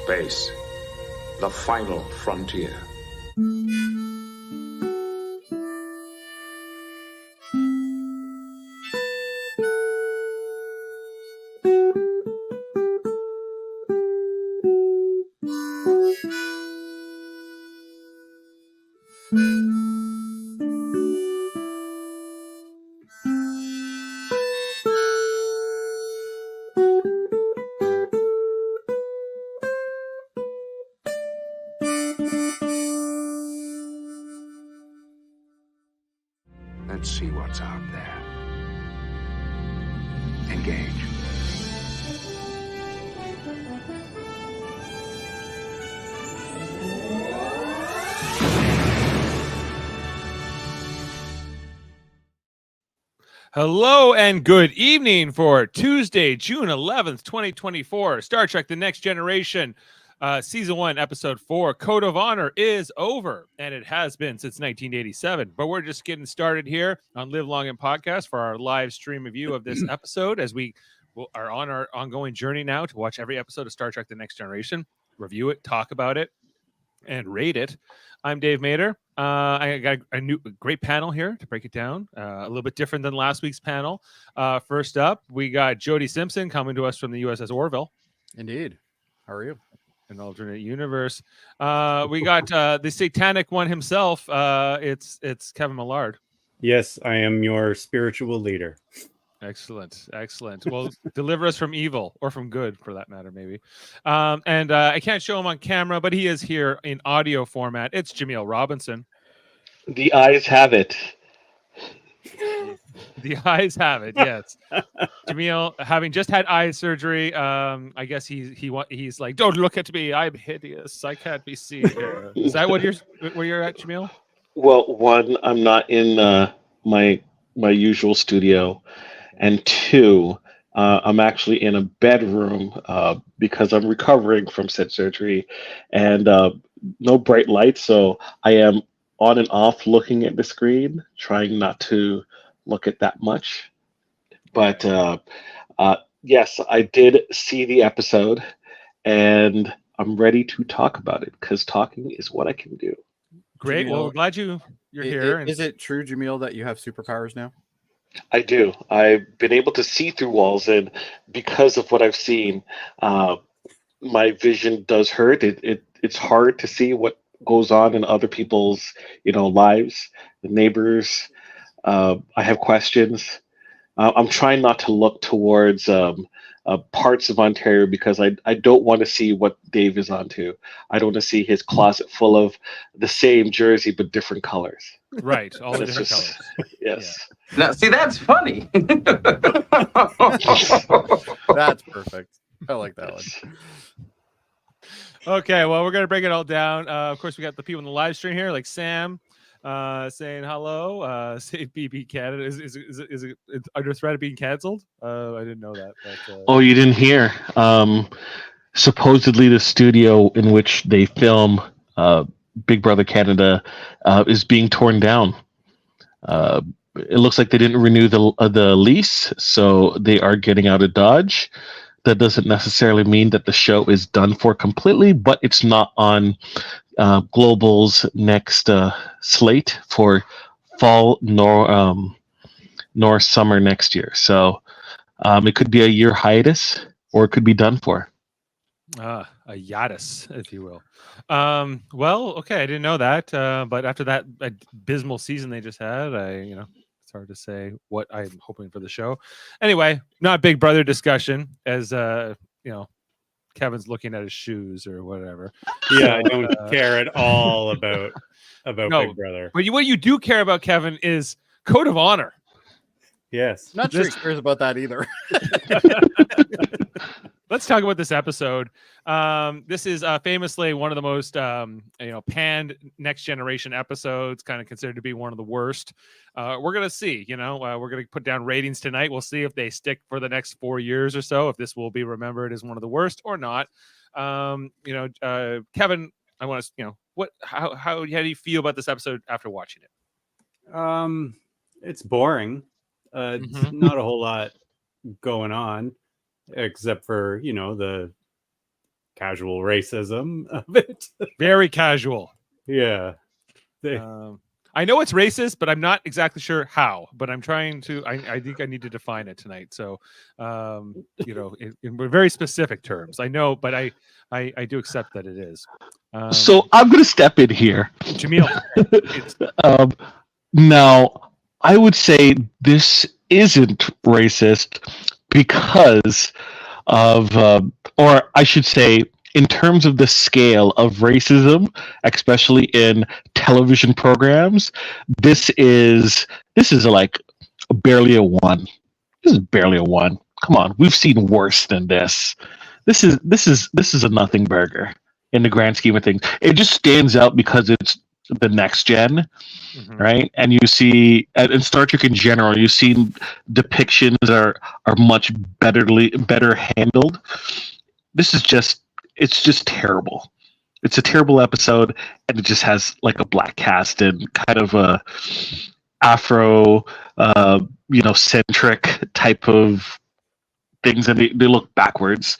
Space, the final frontier. Let's see what's out there. Engage. Hello and good evening for Tuesday, June 11th, 2024. Star Trek The Next Generation, Season 1, Episode 4, Code of Honor is over, and it has been since 1987. But we're just getting started here on Live Long and Podcast for our live stream review of this episode as we are on our ongoing journey now to watch every episode of Star Trek The Next Generation, review it, talk about it, and rate it. I'm Dave Mader. I got a great panel here to break it down. A little bit different than last week's panel. First up, we got Jody Simpson coming to us from the USS Orville. Indeed. How are you? An alternate universe. We got the satanic one himself. It's Kevin Millard. Yes, I am your spiritual leader. Excellent. Well, deliver us from evil, or from good, for that matter, maybe. And I can't show him on camera, but he is here in audio format. It's Jaemeel Robinson. The eyes have it. The eyes have it, yes. Jaemeel, having just had eye surgery, I guess he's like, don't look at me, I'm hideous, I can't be seen here. Is that where you're at, Jaemeel? Well, one, I'm not in my usual studio, and two, I'm actually in a bedroom because I'm recovering from said surgery, and no bright lights, so I am on and off looking at the screen, trying not to look at that much. But yes, I did see the episode, and I'm ready to talk about it because talking is what I can do. Great. Jaemeel, well, we're glad you're here. Is it true, Jaemeel, that you have superpowers now? I do. I've been able to see through walls, and because of what I've seen, my vision does hurt. It's hard to see what goes on in other people's, lives, the neighbors. I have questions. I'm trying not to look towards parts of Ontario because I don't want to see what Dave is onto. I don't want to see his closet full of the same jersey but different colors. Right, all the It's different just- colors. Yes. Now, see, that's funny. That's perfect. I like that one. Okay, well, we're gonna break it all down. Of course, we got the people in the live stream here, like Sam, saying hello. Say BB Canada is it under threat of being canceled? I didn't know that. But, Oh, you didn't hear? Supposedly, the studio in which they film Big Brother Canada is being torn down. It looks like they didn't renew the lease, so they are getting out of Dodge. That doesn't necessarily mean that the show is done for completely, but it's not on Global's next slate for fall nor summer next year. So it could be a year hiatus, or it could be done for. a hiatus, if you will. Well, okay, I didn't know that. But after that abysmal season they just had, it's hard to say what I'm hoping for the show. Anyway, not Big Brother discussion, as Kevin's looking at his shoes or whatever. Yeah, I don't care at all about No. Big Brother. But what you do care about, Kevin, is Code of Honor. Yes. Not sure he cares about that either. Let's talk about this episode. This is famously one of the most panned Next Generation episodes, kind of considered to be one of the worst. We're gonna see. We're gonna put down ratings tonight. We'll see if they stick for the next 4 years or so, if this will be remembered as one of the worst or not. Kevin, I want to, how do you feel about this episode after watching it? It's boring. It's not a whole lot going on, except for the casual racism of it. Very casual. Yeah. I know it's racist, but I'm not exactly sure how. But I'm trying to. I think I need to define it tonight. So, in very specific terms. I know, but I do accept that it is. So I'm going to step in here. Jaemeel, Now, I would say this isn't racist because of, or I should say, in terms of the scale of racism, especially in television programs, this is like barely a 1. This is barely a 1. Come on, we've seen worse than this. This is a nothing burger in the grand scheme of things. It just stands out because it's the next gen, right? And you see, in Star Trek in general, you see depictions are much better handled. This is it's just terrible. It's a terrible episode, and it just has like a black cast and kind of a Afro, centric type of things, and they look backwards.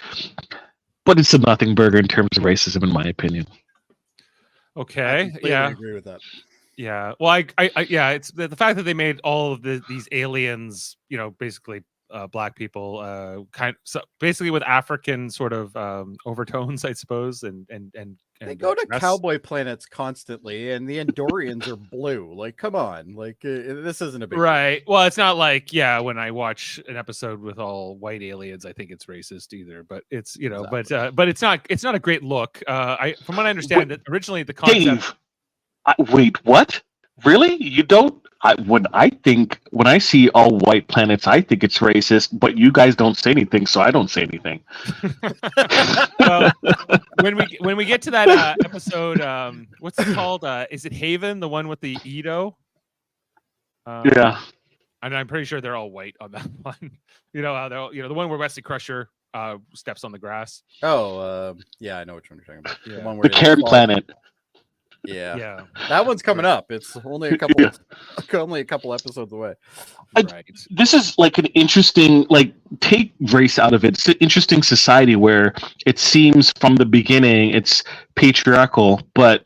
But it's a nothing burger in terms of racism, in my opinion. Okay. I Yeah. agree with that. Yeah. Well, it's the fact that they made all of these aliens, basically black people, basically with African sort of overtones, I suppose, and They go to dress. cowboy planets constantly, and the Andorians are blue. Like, come on, this isn't a big deal. Right. Well, it's not like when I watch an episode with all white aliens, I think it's racist either. But it's Exactly. but it's not a great look. From what I understand, that originally the concept. Dave, wait, what? Really? You don't? When I see all white planets, I think it's racist. But you guys don't say anything, so I don't say anything. Well, when we get to that episode, what's it called? Is it Haven, the one with the Edo? Yeah. And I'm pretty sure they're all white on that one. The one where Wesley Crusher steps on the grass. Oh, yeah, I know which one you're talking about. Yeah. The one where The they Cairn fall- planet. Yeah. Yeah. That one's coming up. It's only a couple episodes away. Right. This is like an interesting, take race out of it. It's an interesting society where it seems from the beginning it's patriarchal, but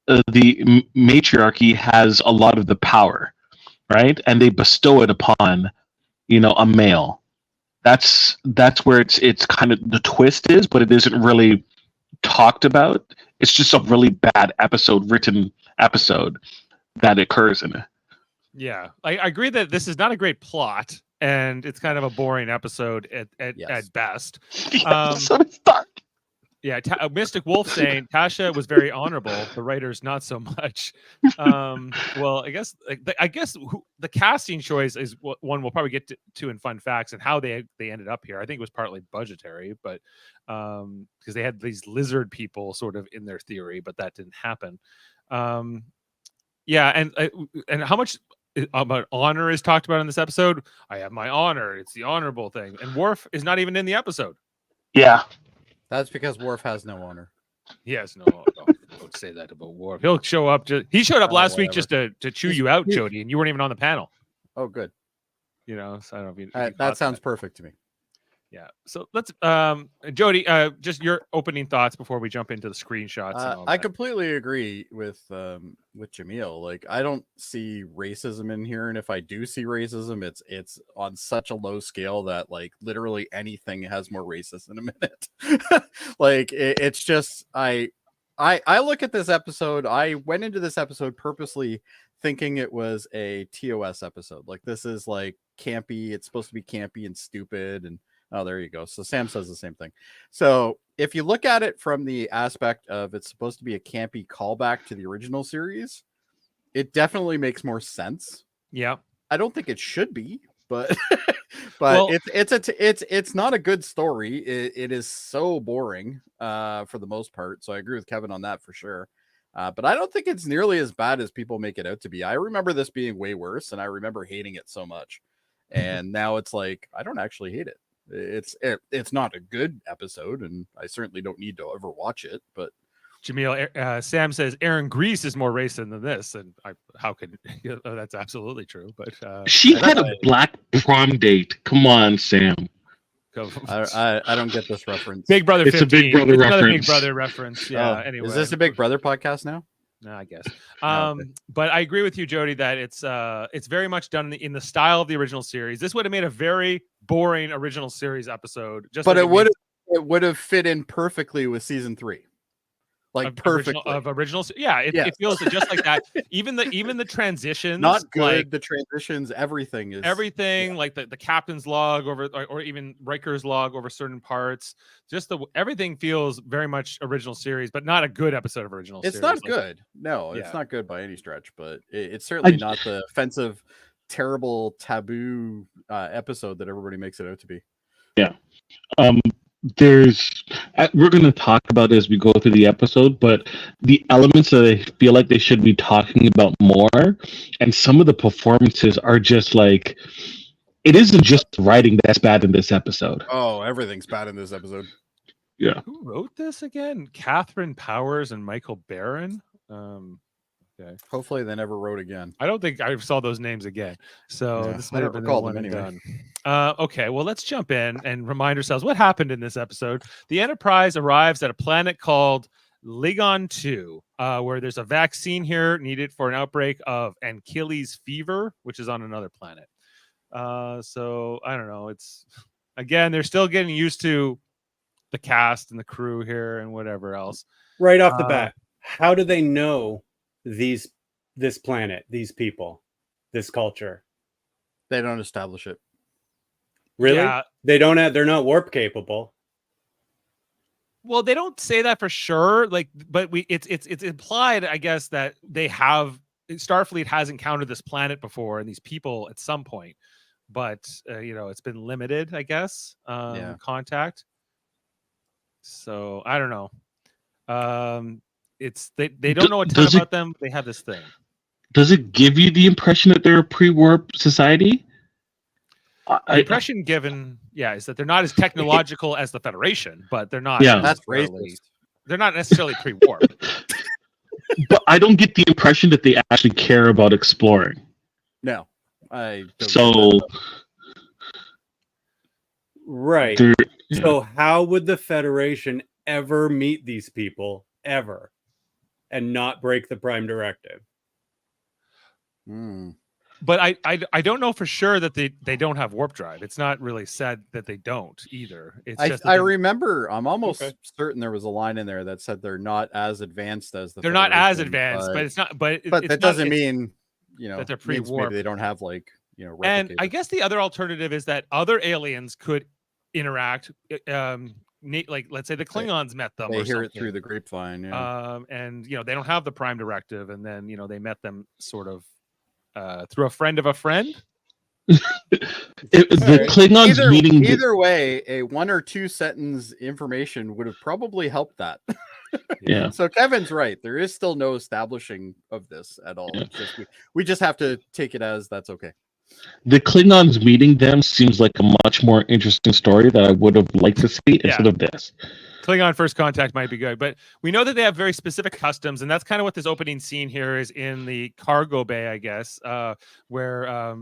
the matriarchy has a lot of the power, right? And they bestow it upon, a male. That's where it's kind of the twist is, but it isn't really talked about. It's just a really bad written episode that occurs in it. Yeah, I agree that this is not a great plot, and it's kind of a boring episode at best. So it's dark. Yeah, Mystic Wolf saying Tasha was very honorable. The writers not so much. Well, I guess the casting choice is one we'll probably get to in fun facts and how they ended up here. I think it was partly budgetary, but because they had these lizard people sort of in their theory, but that didn't happen. Yeah, and how much about honor is talked about in this episode? I have my honor. It's the honorable thing, and Worf is not even in the episode. Yeah. That's because Worf has no honor. He has no. Don't say that about Worf. He'll show up. He showed up last week just to chew you out, Jody, and you weren't even on the panel. Oh, good. So I don't know if you That sounds perfect to me. Yeah. So let's, Jody, just your opening thoughts before we jump into the screenshots. And all I that. completely agree with Jaemeel. Like, I don't see racism in here, and if I do see racism, it's on such a low scale that like literally anything has more racist in a minute. It's just I look at this episode. I went into this episode purposely thinking it was a TOS episode. Like, this is like campy. It's supposed to be campy and stupid and. Oh, there you go. So Sam says the same thing. So if you look at it from the aspect of it's supposed to be a campy callback to the original series, it definitely makes more sense. Yeah. I don't think it should be, but well, it's not a good story. It is so boring for the most part. So I agree with Kevin on that for sure. But I don't think it's nearly as bad as people make it out to be. I remember this being way worse, and I remember hating it so much. And now it's like I don't actually hate it. It's not a good episode, and I certainly don't need to ever watch it. But Jaemeel, Sam says Aaron Grease is more racist than this, and how could that's absolutely true. But she had a black prom date. Come on, Sam. I don't get this reference. Big Brother It's a 15. Big Brother It's another Big reference. Brother reference. Yeah. Oh, Anyway, is this a Big Brother podcast now? No, I guess. Okay. But I agree with you, Jody, that it's very much done in the style of the original series. This would have made a very boring original series episode. But like it would have fit in perfectly with season 3. Like perfectly. Original. Yeah, it feels just like that. Even the transitions, not good. Like, the transitions, everything is like the captain's log over, or even Riker's log over certain parts. Just everything feels very much original series, but not a good episode of original series. It's not good. No, Yeah. it's not good by any stretch. But it's certainly not the offensive, terrible, taboo episode that everybody makes it out to be. Yeah. We're going to talk about it as we go through the episode, but the elements that I feel like they should be talking about more, and some of the performances are just like, it isn't just writing that's bad in this episode. Oh, everything's bad in this episode. Yeah. Who wrote this again? Catherine Powers and Michael Barron. Okay. Hopefully they never wrote again. I don't think I saw those names again. So Yeah, this I might don't have been recall one them and anyway. done. Okay, well, let's jump in and remind ourselves what happened in this episode. The Enterprise arrives at a planet called Ligon 2, where there's a vaccine here needed for an outbreak of Anchiles fever, which is on another planet. So I don't know. It's again, they're still getting used to the cast and the crew here and whatever else. Right off the bat, how do they know this planet, these people, this culture? They don't establish it. Really? Yeah. They're not warp capable. Well, they don't say that for sure. But it's implied, I guess, that Starfleet has encountered this planet before and these people at some point, but it's been limited, I guess. Contact. So I don't know. They don't know a ton about them. They have this thing. Does it give you the impression that they're a pre-warp society? The impression given, is that they're not as technological as the Federation, but they're not. Yeah, that's racist. They're not necessarily pre-warp. But I don't get the impression that they actually care about exploring. No, I don't. So, right. So how would the Federation ever meet these people ever and not break the Prime Directive? But I don't know for sure that they don't have warp drive. It's not really said that they don't either. It's just I remember. I'm almost certain there was a line in there that said they're not as advanced as the. They're not as advanced, but it's not. But that doesn't mean that they're pre-warp. Maybe they don't have And I guess the other alternative is that other aliens could interact. Like let's say the Klingons met them. They or hear something. it through the grapevine. Yeah. And they don't have the Prime Directive, and then they met them sort of. Through a friend of a friend. The Klingons meeting. Either way, a 1 or 2 sentence information would have probably helped that. Yeah. So Kevin's right. There is still no establishing of this at all. Yeah. It's just, we just have to take it as that's okay. The Klingons meeting them seems like a much more interesting story that I would have liked to see instead of this. Klingon first contact might be good, but we know that they have very specific customs, and that's kind of what this opening scene here is in the cargo bay, I guess, where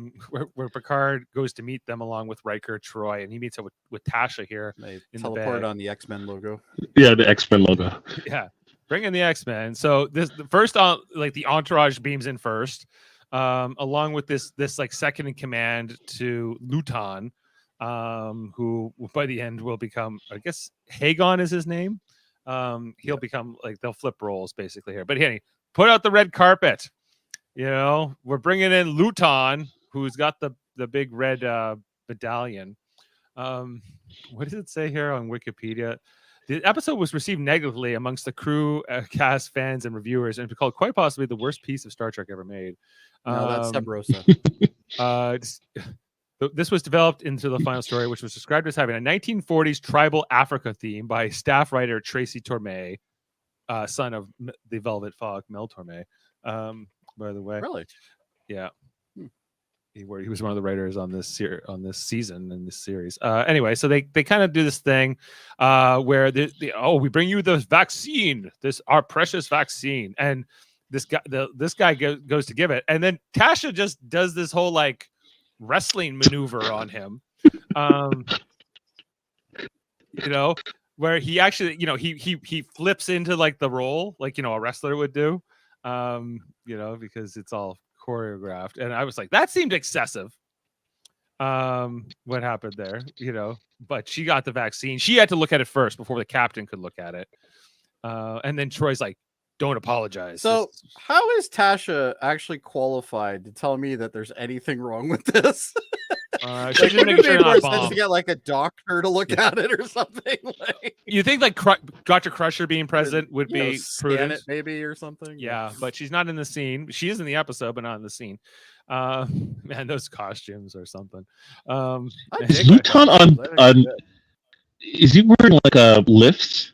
Picard goes to meet them along with Riker, Troy, and he meets up with Tasha here. They in teleport the on the X-Men logo. Yeah, the X-Men logo. Yeah, bring in the X-Men. So the first the entourage beams in first, along with this like second in command to Luton. Who by the end will become, I guess Hagon is his name. He'll become they'll flip roles basically here. But hey, put out the red carpet. We're bringing in Luton, who's got the big red medallion. What does it say here on Wikipedia? The episode was received negatively amongst the crew, cast, fans, and reviewers, and called quite possibly the worst piece of Star Trek ever made. No, that's Sub Rosa. This was developed into the final story, which was described as having a 1940s tribal Africa theme by staff writer Tracy Torme, son of the Velvet Fog, Mel Torme. By the way, Really? Yeah, he was one of the writers on this season in this series. Anyway, so they kind of do this thing where we bring you the vaccine, our precious vaccine, and this guy goes to give it, and then Tasha just does this whole wrestling maneuver on him. you know, where he actually, he flips into like the role, like, a wrestler would do, because it's all choreographed. And I was like, that seemed excessive. What happened there, but she got the vaccine. She had to look at it first before the captain could look at it. And then Troy's like, don't apologize. So how is Tasha actually qualified to tell me that there's anything wrong with this? She didn't make sure not bomb. To get like a doctor to look at it or something. You think like Dr. Crusher being present would be prudent, it maybe or something? Yeah, but she's not in the scene. She is in the episode, but not in the scene. Man, those costumes or something. Is Luton on? Is he wearing like a lift?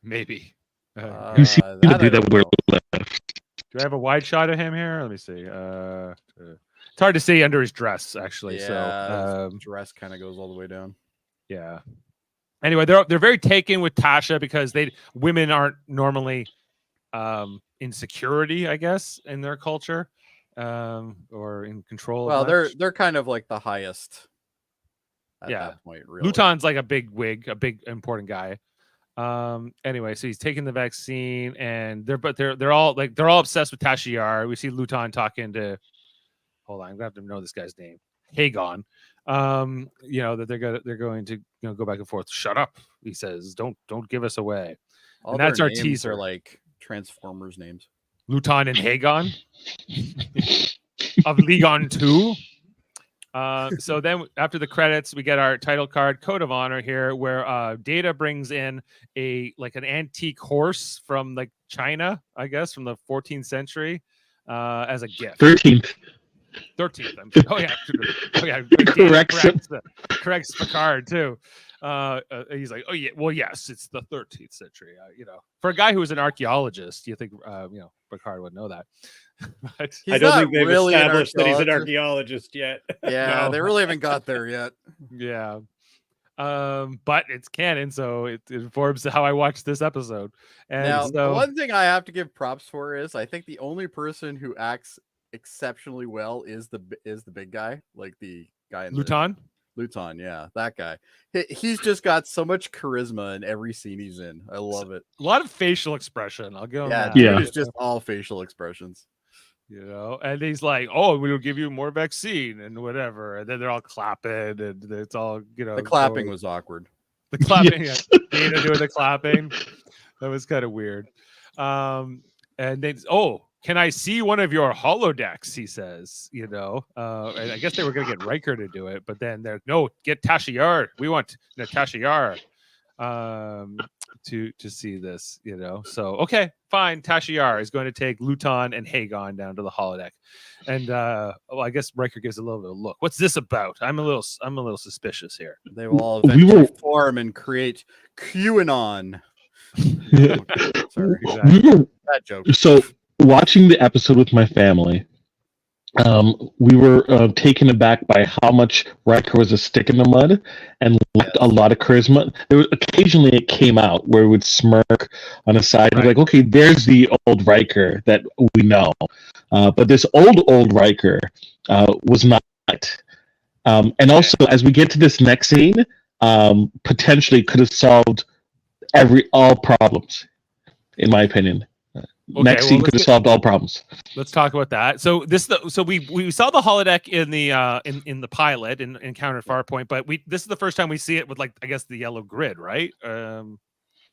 Maybe. You see to do that with lift. Do I have a wide shot of him here? Let me see. It's hard to see under his dress, actually. Yeah, his dress kind of goes all the way down. Yeah. Anyway, they're very taken with Tasha because women aren't normally in security, I guess, in their culture, or in control. Well, they're kind of like the highest. At that point, really. Luton's like a big wig, a big important guy. Anyway, so he's taking the vaccine, and they're all obsessed with Tasha Yar. We see Luton talking to. Hold on, I'm gonna have to know this guy's name. Hagon. That they're going to go back and forth. Shut up, he says. Don't give us away. And that's our teaser. Are like Transformers names. Luton and Hagon of Legon 2. So then after the credits, we get our title card, Code of Honor here, where Data brings in an antique horse from like China, I guess, from the 14th century, as a gift. 13th. Oh yeah. Corrects Picard too. He's like, oh yeah, well yes, it's the 13th century. For a guy who was an archaeologist, you think Picard would know that. But I don't think they've really established that he's an archaeologist yet. Yeah, no. They really haven't got there yet. Yeah. But it's canon, so it informs how I watched this episode. And now, one thing I have to give props for is I think the only person who acts exceptionally well is the big guy, like the guy in Luton. Yeah, that guy. He's just got so much charisma in every scene he's in. I love it. A lot of facial expression. I'll go. Yeah, it's just all facial expressions. And he's like, "Oh, we'll give you more vaccine and whatever," and then they're all clapping, and it's all The clapping was awkward. The clapping, Dana doing the clapping, that was kind of weird. And then, can I see one of your holodecks? He says, and I guess they were going to get Riker to do it, but then no, get Tasha Yar. We want Tasha Yar to see this, So, okay, fine. Tasha Yar is going to take Luton and Hagon down to the holodeck. And, I guess Riker gives a little bit of a look. What's this about? I'm a little suspicious here. They will all eventually form and create QAnon. Sorry, exactly. That joke. So, watching the episode with my family, we were taken aback by how much Riker was a stick in the mud and lacked a lot of charisma. There was occasionally it came out where he would smirk on the side. Right. Like, okay, there's the old Riker that we know, but this old Riker was not. And also, as we get to this next scene, potentially could have solved all problems, in my opinion. Okay, next scene could have solved all problems. Let's talk about that. So we saw the holodeck in the pilot in Encounter Farpoint, but this is the first time we see it with like, I guess, the yellow grid, right? And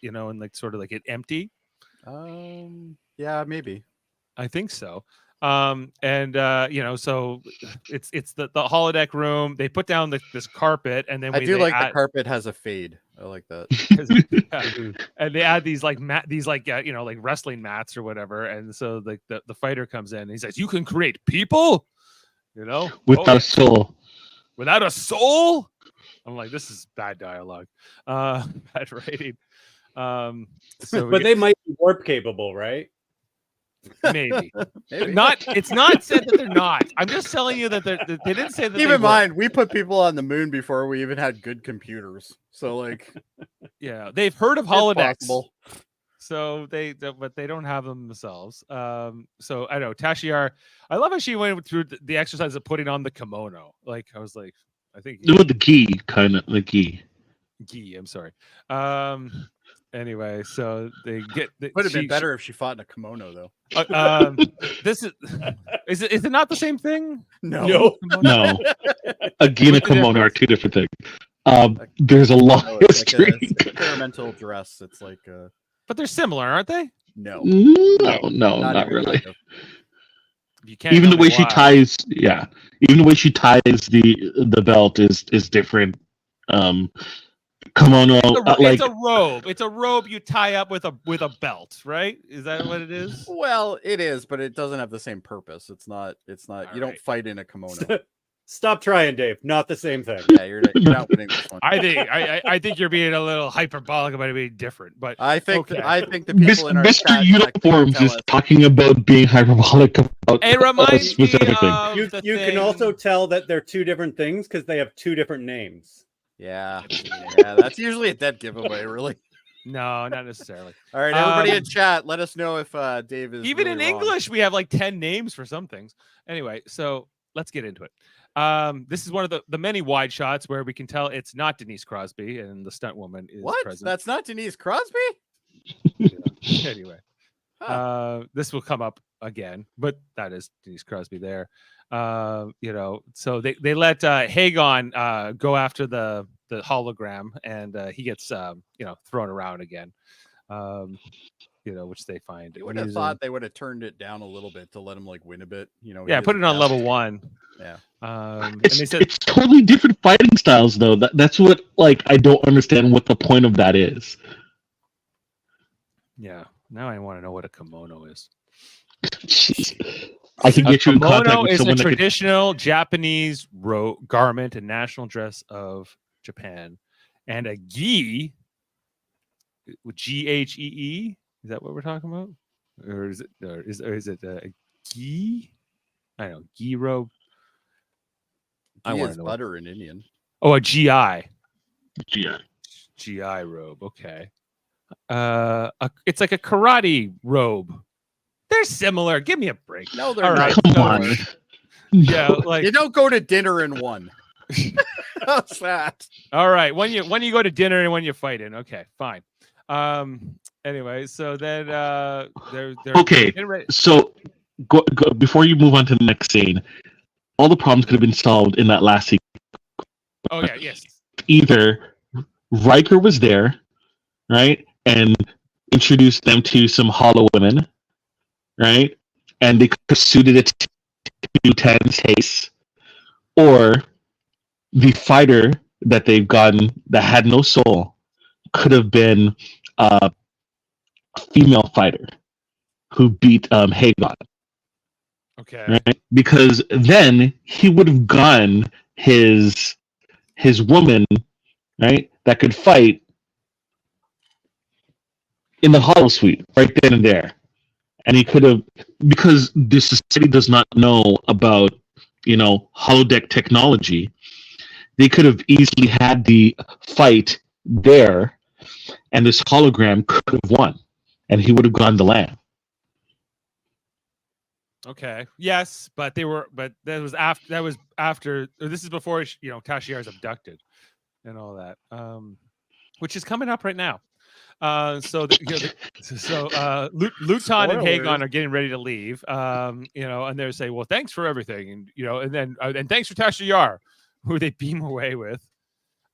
like sort of like it empty. Yeah, maybe. I think so. So it's the holodeck room. They put down this carpet, and then the carpet has a fade. I like that. And they add these like like wrestling mats or whatever, and so like the fighter comes in and he says, "You can create people, without a soul." Without a soul. I'm like, this is bad dialogue, bad writing. But they might be warp capable, right? Maybe. It's not said that they're not. I'm just telling you that they didn't say that. Keep in mind, we put people on the moon before we even had good computers. So like, yeah, they've heard of holodecks. So but they don't have them themselves. So I know Tasha Yar. I love how she went through the exercise of putting on the kimono. Like I was like, I think with the gi, kind of the gi. Gi. I'm sorry. Anyway, so they get. Would have been better if she fought in a kimono, though. This is it not the same thing? No. No, a gi and a What's the kimono are difference? two different things. There's a long No, it's like history. a experimental dress. It's like But they're similar, aren't they? no, No, not even really. kind of. You can't Even the tell me way she why. ties, even the way she ties the belt is different. Kimono, It's a robe. It's a robe you tie up with a belt, right? Is that what it is? Well, it is, but it doesn't have the same purpose. It's not. All You don't right. fight in a kimono. Stop trying, Dave. Not the same thing. Yeah, you're not winning this one. I think you're being a little hyperbolic about it being different, but I think okay. the people in our Mr. chat Uniforms tell is us. talking about being hyperbolic about it a reminds me specific thing. of You the can thing- also tell that they're two different things because they have two different names. Yeah, that's usually a dead giveaway, really. No, not necessarily. All right, everybody Um, in chat, let us know if Dave is Even really in wrong. English, we have like 10 names for some things. Anyway, so let's get into it. This is one of the many wide shots where we can tell it's not Denise Crosby and the stunt woman is What? present. That's not Denise Crosby? Anyway, Huh. this will come up again, but that is Denise Crosby there. So they let Hagon go after the hologram, and he gets thrown around again. Which they find. You would have amusing. thought they would have turned it down a little bit to let him like win a bit. Yeah, put it on level 1. Yeah. And It's, they said, it's totally different fighting styles, though. That's what I don't understand what the point of that is. yeah. Now I want to know what a kimono is. Jeez. I can A get you in contact kimono with is a someone that could. traditional Japanese garment and national dress of Japan, and a gi, Ghee, is that what we're talking about, or is it a gi? I don't know, gi robe. I He want is to know. butter in Indian. Oh, a GI. Yeah. GI robe. Okay. It's like a karate robe. They're similar. Give me a break. No, they're All not. right. Come so- on. Yeah, like You don't go to dinner in one. How's that? all right. When you go to dinner and when you fight in. Okay, fine. Anyway, so then they're Okay. getting ready- So, go, before you move on to the next scene, all the problems could have been solved in that last scene. Oh yeah, yes. Either Riker was there, right, and introduced them to some hollow women, right, and they could have suited it to Tan's taste, or the fighter that they've gotten that had no soul could have been a female fighter who beat Hagon, Okay. right? Because then he would have gotten his woman, right, that could fight in the hollow suite right then and there. And he could have, because the society does not know about, holodeck technology, they could have easily had the fight there, and this hologram could have won, and he would have gone to land. Okay. Yes, but that was after. Or this is before Tashiar is abducted, and all that. Which is coming up right now. So Luton and Hagon are getting ready to leave. And they're saying, "Well, thanks for everything," and then thanks for Tashiar, who they beam away with.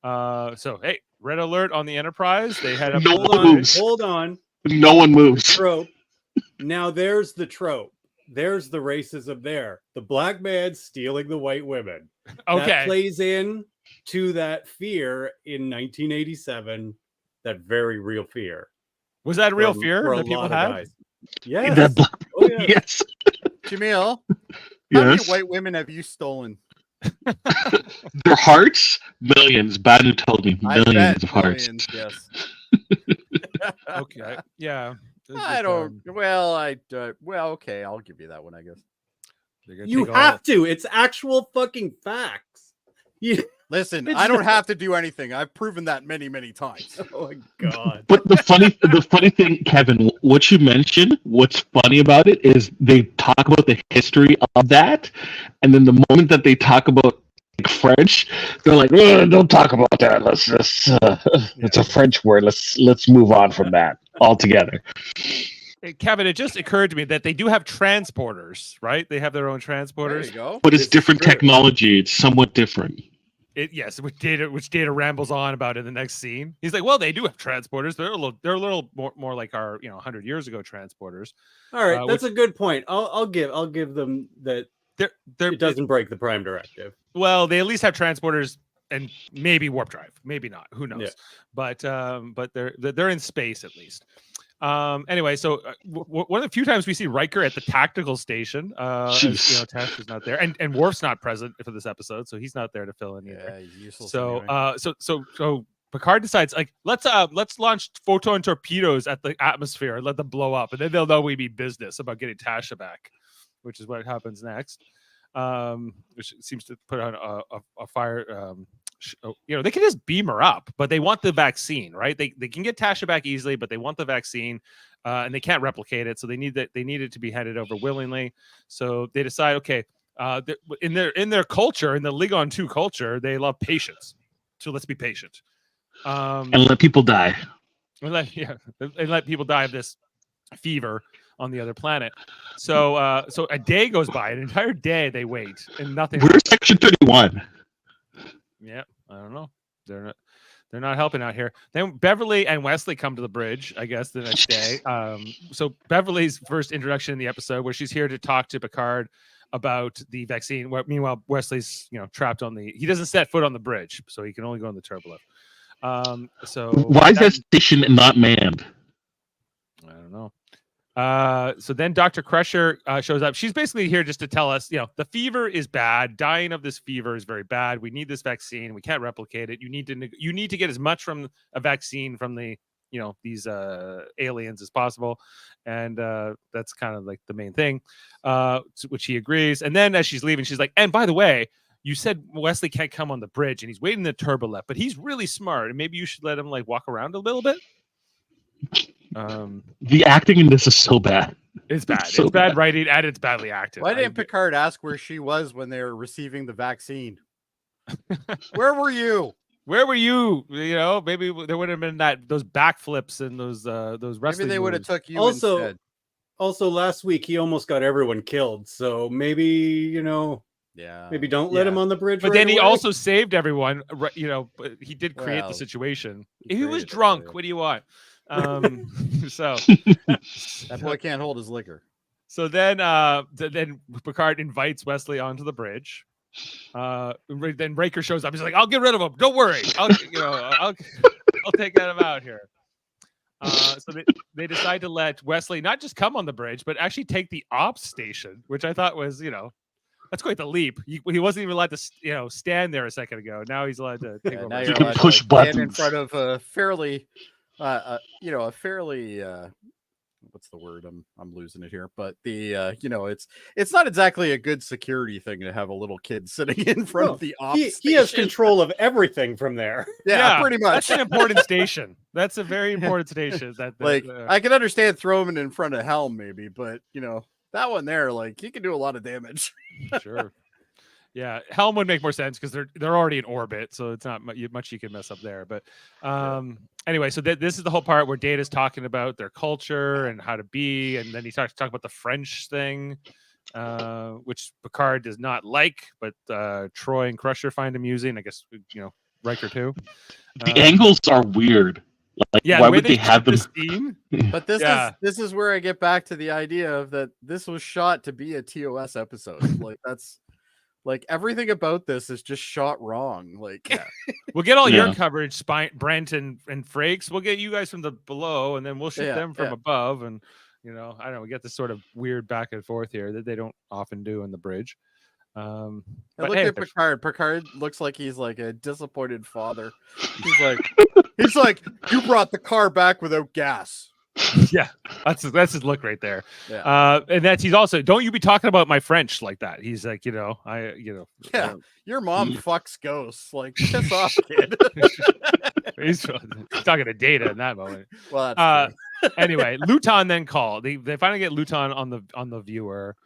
So hey, red alert on the Enterprise. They had a No Hold one on. moves. Hold on. No one moves. Trope. Now there's the trope. There's the racism there. The black man stealing the white women. Okay. That plays in to that fear in 1987. That very real fear. Was that a real for- fear for a that people lot of had? guys. Yes. That black- Oh, yes. yes. Jaemeel, how many Yes. white women have you stolen? Their hearts, millions. Badu told me I millions bet of hearts. millions, yes. Okay. Yeah. I don't. Okay, I'll give you that one, I guess. You have to. It's actual fucking facts. You, Listen, It's I don't not- have to do anything. I've proven that many, many times. oh my god. But the funny thing, Kevin, what you mentioned, what's funny about it is they talk about the history of that, and then the moment that they talk about French, they're like, don't talk about that. Let's just it's a French word. Let's move on from that altogether. Hey, Kevin, it just occurred to me that they do have transporters, right? They have their own There transporters. you go. But it's This is different true. technology. It's somewhat different. Yes, which data rambles on about in the next scene. He's like, well, they do have transporters. They're a little more like our 100 years ago transporters. All right, that's which- a good point. I'll give them that. They're It doesn't break the Prime Directive. well, they at least have transporters and maybe warp drive, maybe not. Who knows? Yeah. But they're in space at least. Anyway, so one of the few times we see Riker at the tactical station, as, Tash is not there, and Worf's not present for this episode, so he's not there to fill in either. Yeah, he's useless So, anyway. so Picard decides, like, let's launch photon torpedoes at the atmosphere and let them blow up, and then they'll know we mean business about getting Tasha back, which is what happens next. Which seems to put on a fire. They can just beam her up, but they want the vaccine, right? They can get Tasha back easily, but they want the vaccine, and they can't replicate it, so they need it to be handed over willingly. So they decide, okay, in their culture, in the Ligon 2 culture, they love patience. So let's be patient. And let people die. And let people die of this fever on the other planet. So a day goes by, an entire day they wait, and nothing. Where's Section 31? Yeah, I don't know. They're not helping out here. Then Beverly and Wesley come to the bridge, I guess, the next day. So Beverly's first introduction in the episode, where she's here to talk to Picard about the vaccine. Meanwhile, Wesley's trapped on he doesn't set foot on the bridge, so he can only go on the turbolift. So Why is that station not manned? I don't know. So then Dr. Crusher shows up. She's basically here just to tell us, the fever is bad. Dying of this fever is very bad. We need this vaccine. We can't replicate it. You need to get as much from a vaccine from the these aliens as possible, and that's kind of like the main thing, which he agrees. And then as she's leaving, she's like, and by the way, you said Wesley can't come on the bridge and he's waiting in the turbolift, but he's really smart and maybe you should let him walk around a little bit. The acting in this is so bad. It's bad. So it's bad bad. writing and it's badly acted. Why didn't Picard ask where she was when they were receiving the vaccine? Where were you? Where were you? Maybe there would have been those backflips and those wrestling. Maybe they would have moves. took you Also, instead. Also, last week he almost got everyone killed. So maybe Yeah. maybe don't let him on the bridge. But right then he away. also saved everyone. But he did create Well, the situation. he He was created it, drunk. yeah. What do you want? So That boy can't hold his liquor. So then Picard invites Wesley onto the bridge. Then Riker shows up. He's like, "I'll get rid of him. Don't worry. I'll take him out here." So they decide to let Wesley not just come on the bridge, but actually take the ops station, which I thought was, that's quite the leap. He wasn't even allowed to, stand there a second ago. Now he's allowed to take over. Now You you're can allowed to, push stand in buttons. front of a fairly, what's the word? I'm losing it here, but it's not exactly a good security thing to have a little kid sitting in front of the ops. he has station. control of everything from there. Yeah, pretty much. That's an important station. That's a very important station. I can understand throwing it in front of Helm maybe, but that one there, he can do a lot of damage. Sure. Yeah, Helm would make more sense because they're already in orbit, so it's not much you can mess up there. But anyway, so this is the whole part where Data's talking about their culture and how to be, and then he starts to talk about the French thing, which Picard does not like, but Troy and Crusher find amusing. I guess Riker too. The angles are weird. Yeah, why the way would they have them? shoot the scene. But this Yeah. is where I get back to the idea of that this was shot to be a TOS episode. That's everything about this is just shot wrong. We'll get all your Yeah. coverage, Brent and Frakes. We'll get you guys from the below, and then we'll shoot them from above. And I don't know. We get this sort of weird back and forth here that they don't often do in the bridge. I But look hey, at Picard. Picard looks like he's like a disappointed father. He's like, you brought the car back without gas. yeah, that's his look right there. Yeah. And he's also, don't you be talking about my French like that. He's like, Yeah. Your mom fucks ghosts. Piss off, kid. he's talking to Data in that moment. Well, that's true. Anyway, Luton then called. They finally get Luton on the viewer.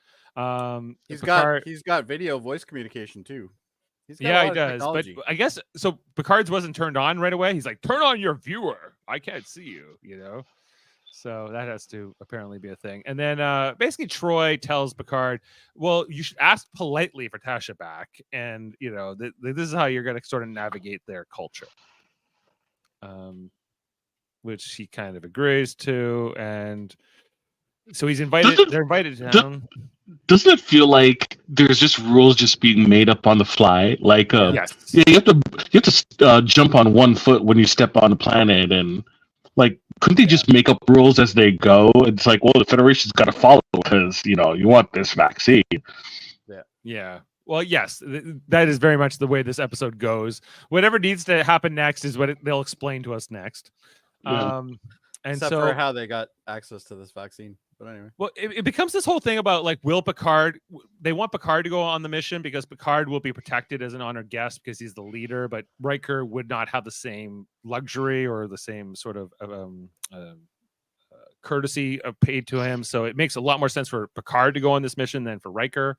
He's Picard- got video voice communication too. He's got a Yeah, lot he of does. technology. But I guess so. Picard's wasn't turned on right away. He's like, turn on your viewer. I can't see you. You know. So that has to apparently be a thing. And then basically Troy tells Picard, well, you should ask politely for Tasha back. And, you know, this is how you're going to sort of navigate their culture. Which he kind of agrees to. And so he's invited. They're invited down. Doesn't it feel like there's just rules just being made up on the fly? Like, Yes. yeah, you have to jump on one foot when you step on the planet, and like, couldn't they just make up rules as they go? It's like, well, the Federation's got to follow because you want this vaccine. Yeah. Well, yes, that is very much the way this episode goes. Whatever needs to happen next is what they'll explain to us next. Yeah. And Except so for how they got access to this vaccine. But anyway. well, it becomes this whole thing about like, will Picard? They want Picard to go on the mission because Picard will be protected as an honored guest because he's the leader, but Riker would not have the same luxury or the same sort of courtesy paid to him. So it makes a lot more sense for Picard to go on this mission than for Riker.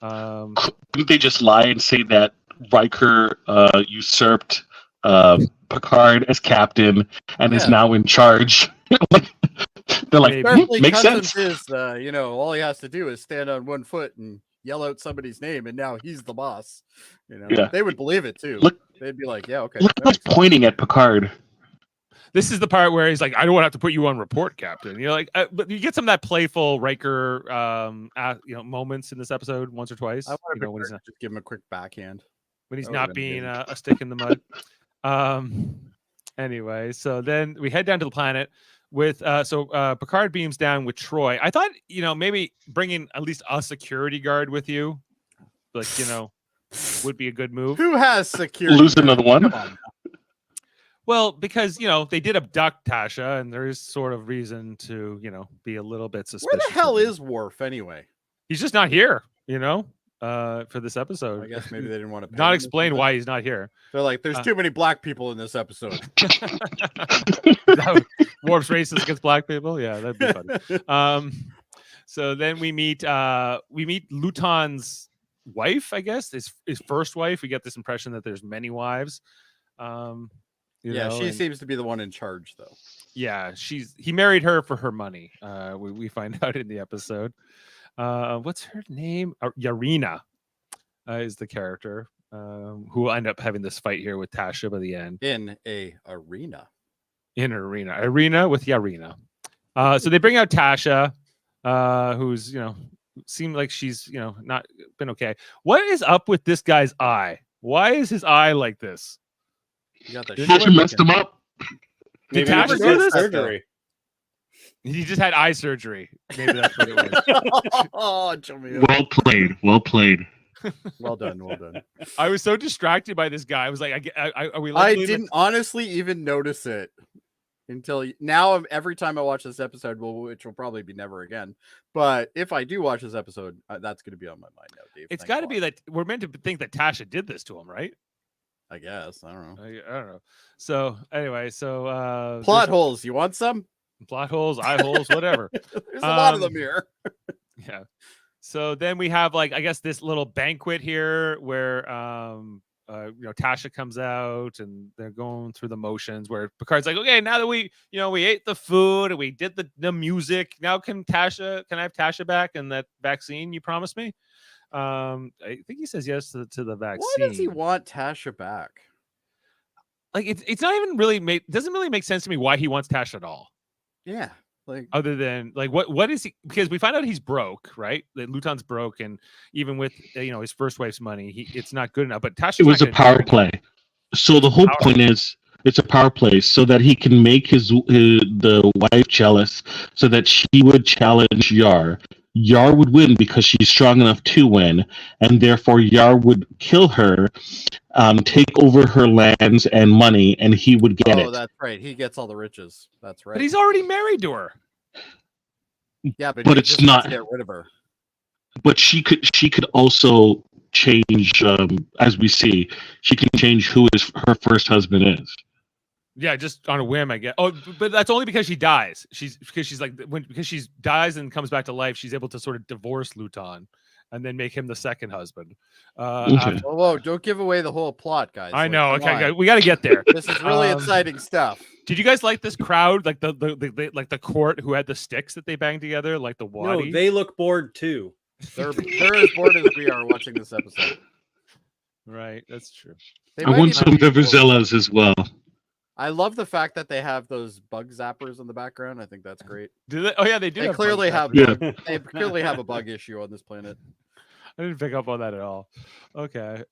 Couldn't they just lie and say that Riker usurped Picard as captain and is now in charge? They're like, Especially makes Cousins sense. is, all he has to do is stand on one foot and yell out somebody's name, and now he's the boss. Yeah. They would believe it too. Look- They'd be like, yeah, okay. Look that what's makes sense. pointing at Picard. This is the part where he's like, I don't want to have to put you on report, Captain. You're like, but you get some of that playful Riker, moments in this episode once or twice. I want to when he's not, just give him a quick backhand. when he's That not would've been being good. a stick in the mud. Anyway, so then we head down to the planet with Picard beams down with Troy. I thought, maybe bringing at least a security guard with you, like, would be a good move. Who has security? Lose another one. Come on. Well, because they did abduct Tasha, and there is sort of reason to be a little bit suspicious. Where the hell of him. is Worf anyway? He's just not here? For this episode. I guess maybe they didn't want to Not explain why he's not here. They're like, there's too many black people in this episode. Worf's racist against black people. Yeah, that'd be funny. So then we meet Luton's wife, I guess, his first wife. We get this impression that there's many wives. She seems to be the one in charge, though. Yeah, he married her for her money. We find out in the episode. What's her name? Yarina is the character who will end up having this fight here with Tasha by the end. In a arena. In an arena with Yarina. So they bring out Tasha, who's seemed like she's not been okay. What is up with this guy's eye? Why is his eye like this? You got the Tasha messed him up. Did Maybe Tasha he do just this? had surgery. He just had eye surgery. Maybe that's what it was. Oh, Jaemeel. Well played. Well played. Well done. Well done. I was so distracted by this guy. I was like, are we? I didn't honestly even notice it until now. Every time I watch this episode, which will probably be never again, but if I do watch this episode, that's going to be on my mind now, Dave. It's Thanks got a to be lot. that we're meant to think that Tasha did this to him, right? I guess. I don't know. I don't know. So anyway, Plot holes. You want some? plot holes, eye holes, whatever. There's a lot of them here. Yeah. So then we have I guess this little banquet here where Tasha comes out and they're going through the motions where Picard's like, okay, now that we ate the food and we did the music, now can I have Tasha back and that vaccine you promised me? I think he says yes to the vaccine. Why does he want Tasha back? It's not even really doesn't really make sense to me why he wants Tasha at all. Yeah. Other than what is he? Because we find out he's broke, right? That Luton's broke, and even with his first wife's money, it's not good enough. But Tasha, It was a power play. So the whole point is it's a power play so that he can make the wife jealous, so that she would challenge Yar. Yar would win because she's strong enough to win, and therefore Yar would kill her, take over her lands and money, and he would get it. Oh, that's right. He gets all the riches. That's right. But he's already married to her. Yeah, but But he it's just wants not- to get rid of her. But she could also change, as we see, she can change who her first husband is. Yeah, just on a whim, I guess. Oh, but that's only because she dies. Because she dies and comes back to life. She's able to sort of divorce Luton, and then make him the second husband. Okay. Whoa, don't give away the whole plot, guys. I Like, know. come Okay, on. we got to get there. This is really exciting stuff. Did you guys like this crowd? Like the court who had the sticks that they banged together, like the wadi? No, they look bored too. They're as bored as we are watching this episode. Right, that's true. They I might want even some be bored. Vuvuzelas as well. I love the fact that they have those bug zappers in the background. I think that's great. Do they? Oh yeah, they do. They have clearly bugs have now. they clearly have a bug issue on this planet. I didn't pick up on that at all. Okay.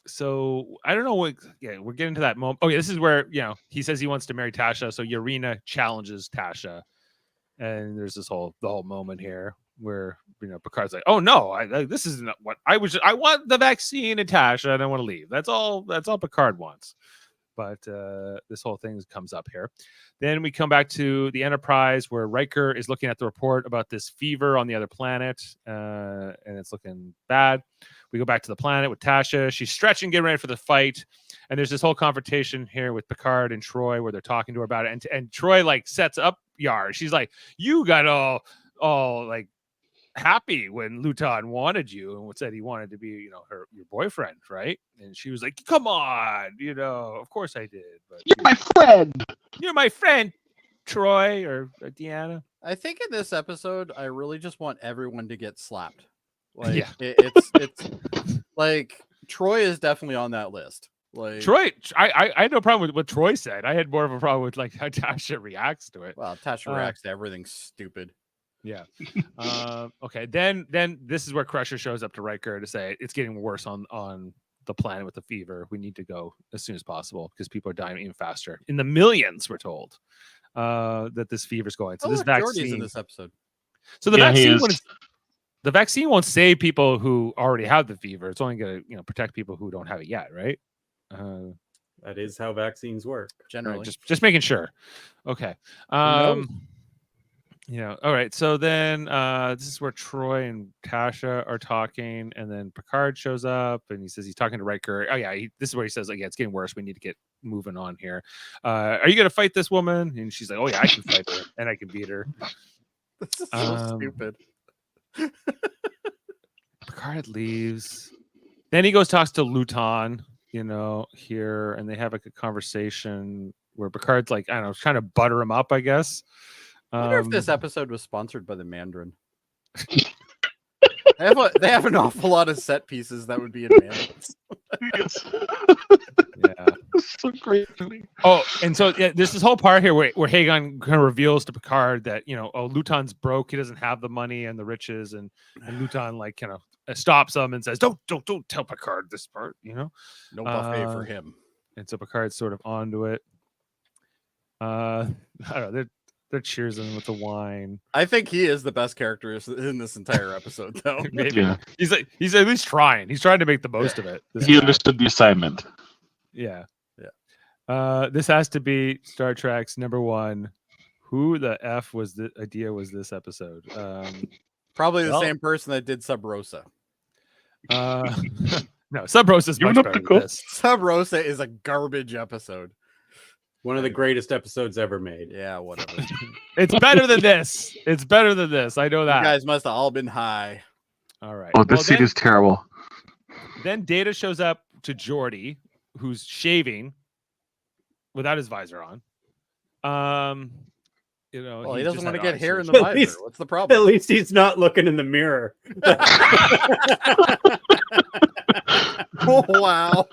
So I don't know what. Yeah, we're getting to that moment. Oh yeah, this is where he says he wants to marry Tasha. So Urena challenges Tasha, and there's the whole moment here where Picard's like, "Oh no, this isn't what I was. I want the vaccine and Tasha, and I want to leave. That's all Picard wants." But this whole thing comes up here. Then we come back to the Enterprise where Riker is looking at the report about this fever on the other planet, and it's looking bad. We go back to the planet with Tasha. She's stretching, getting ready for the fight. And there's this whole confrontation here with Picard and Troy where they're talking to her about it. And Troy like sets up Yar. She's like, you got all like happy when Luton wanted you and said he wanted to be, your boyfriend, right? And she was like, come on, of course I did. But You're my friend. You're my friend, Troy or Deanna. I think in this episode, I really just want everyone to get slapped. Like, Yeah. it's like Troy is definitely on that list. Like Troy, I had no problem with what Troy said. I had more of a problem with like how Tasha reacts to it. Well, Tasha reacts to everything stupid. Yeah. Okay. Then this is where Crusher shows up to Riker to say it's getting worse on the planet with the fever. We need to go as soon as possible because people are dying even faster. In the millions, we're told that this fever's going. So this Jordy's vaccine in this episode. So the Yeah, he vaccine is. the vaccine won't save people who already have the fever. It's only going to protect people who don't have it yet, right? That is how vaccines work. Generally, Right, just making sure. Okay. knows? All right. So then this is where Troy and Tasha are talking, and then Picard shows up and he says he's talking to Riker. Oh yeah, this is where he says like, yeah, it's getting worse. We need to get moving on here. Are you gonna fight this woman? And she's like, oh yeah, I can fight her and I can beat her. This is so stupid. Picard leaves. Then he goes talks to Luton, here, and they have like a conversation where Picard's like, I don't know, trying to butter him up, I guess. I wonder if this episode was sponsored by the Mandarin. They have an awful lot of set pieces that would be in Mandarins. Yeah. So great. Oh, and so there's this whole part here where Hagon kind of reveals to Picard that Luton's broke, he doesn't have the money and the riches, and Luton like kind of stops him and says, "Don't tell Picard this part," No buffet for him. And so Picard's sort of onto it. I don't know. They're cheersing with the wine. I think he is the best character in this entire episode, though. Maybe Yeah. he's at least trying. He's trying to make the most of it. This He guy. understood the assignment. Yeah. This has to be Star Trek's number one. Who the F was the idea was this episode? Probably the Well- same person that did Sub Rosa. No, Sub Rosa is Give much it up, better than Pickle. this. Sub Rosa is a garbage episode. One of the greatest episodes ever made. Yeah, whatever. It's better than this. It's better than this. I know You that. guys must have all been high. All right. Oh, this Well, scene is terrible. then Data shows up to Jody, who's shaving without his visor on. Well, he he doesn't just want to had get eye hair in the surgery. At visor. least- What's the At problem? least he's not looking in the mirror. Oh, wow.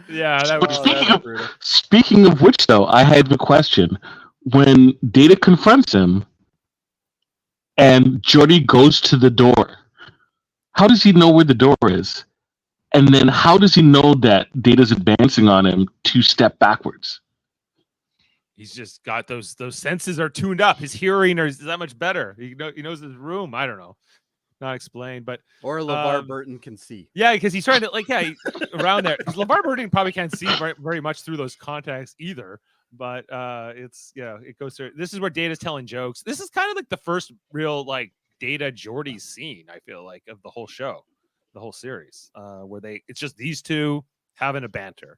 Yeah, that But was That's brutal. Speaking of which, though, I had a question. When Data confronts him and Jody goes to the door, how does he know where the door is? And then how does he know that Data's advancing on him to step backwards? he's just got those senses are tuned up. His hearing is that much better. He knows his room. I don't know. Not explained, but Or LeVar Um, Burton can see. yeah, because he's trying to around there. Because LeVar Burton probably can't see very much through those contacts either. But it goes through. This is where Data's telling jokes. This is kind of like the first real like Data Geordi scene. I feel like of the whole show, the whole series, where it's just these two having a banter.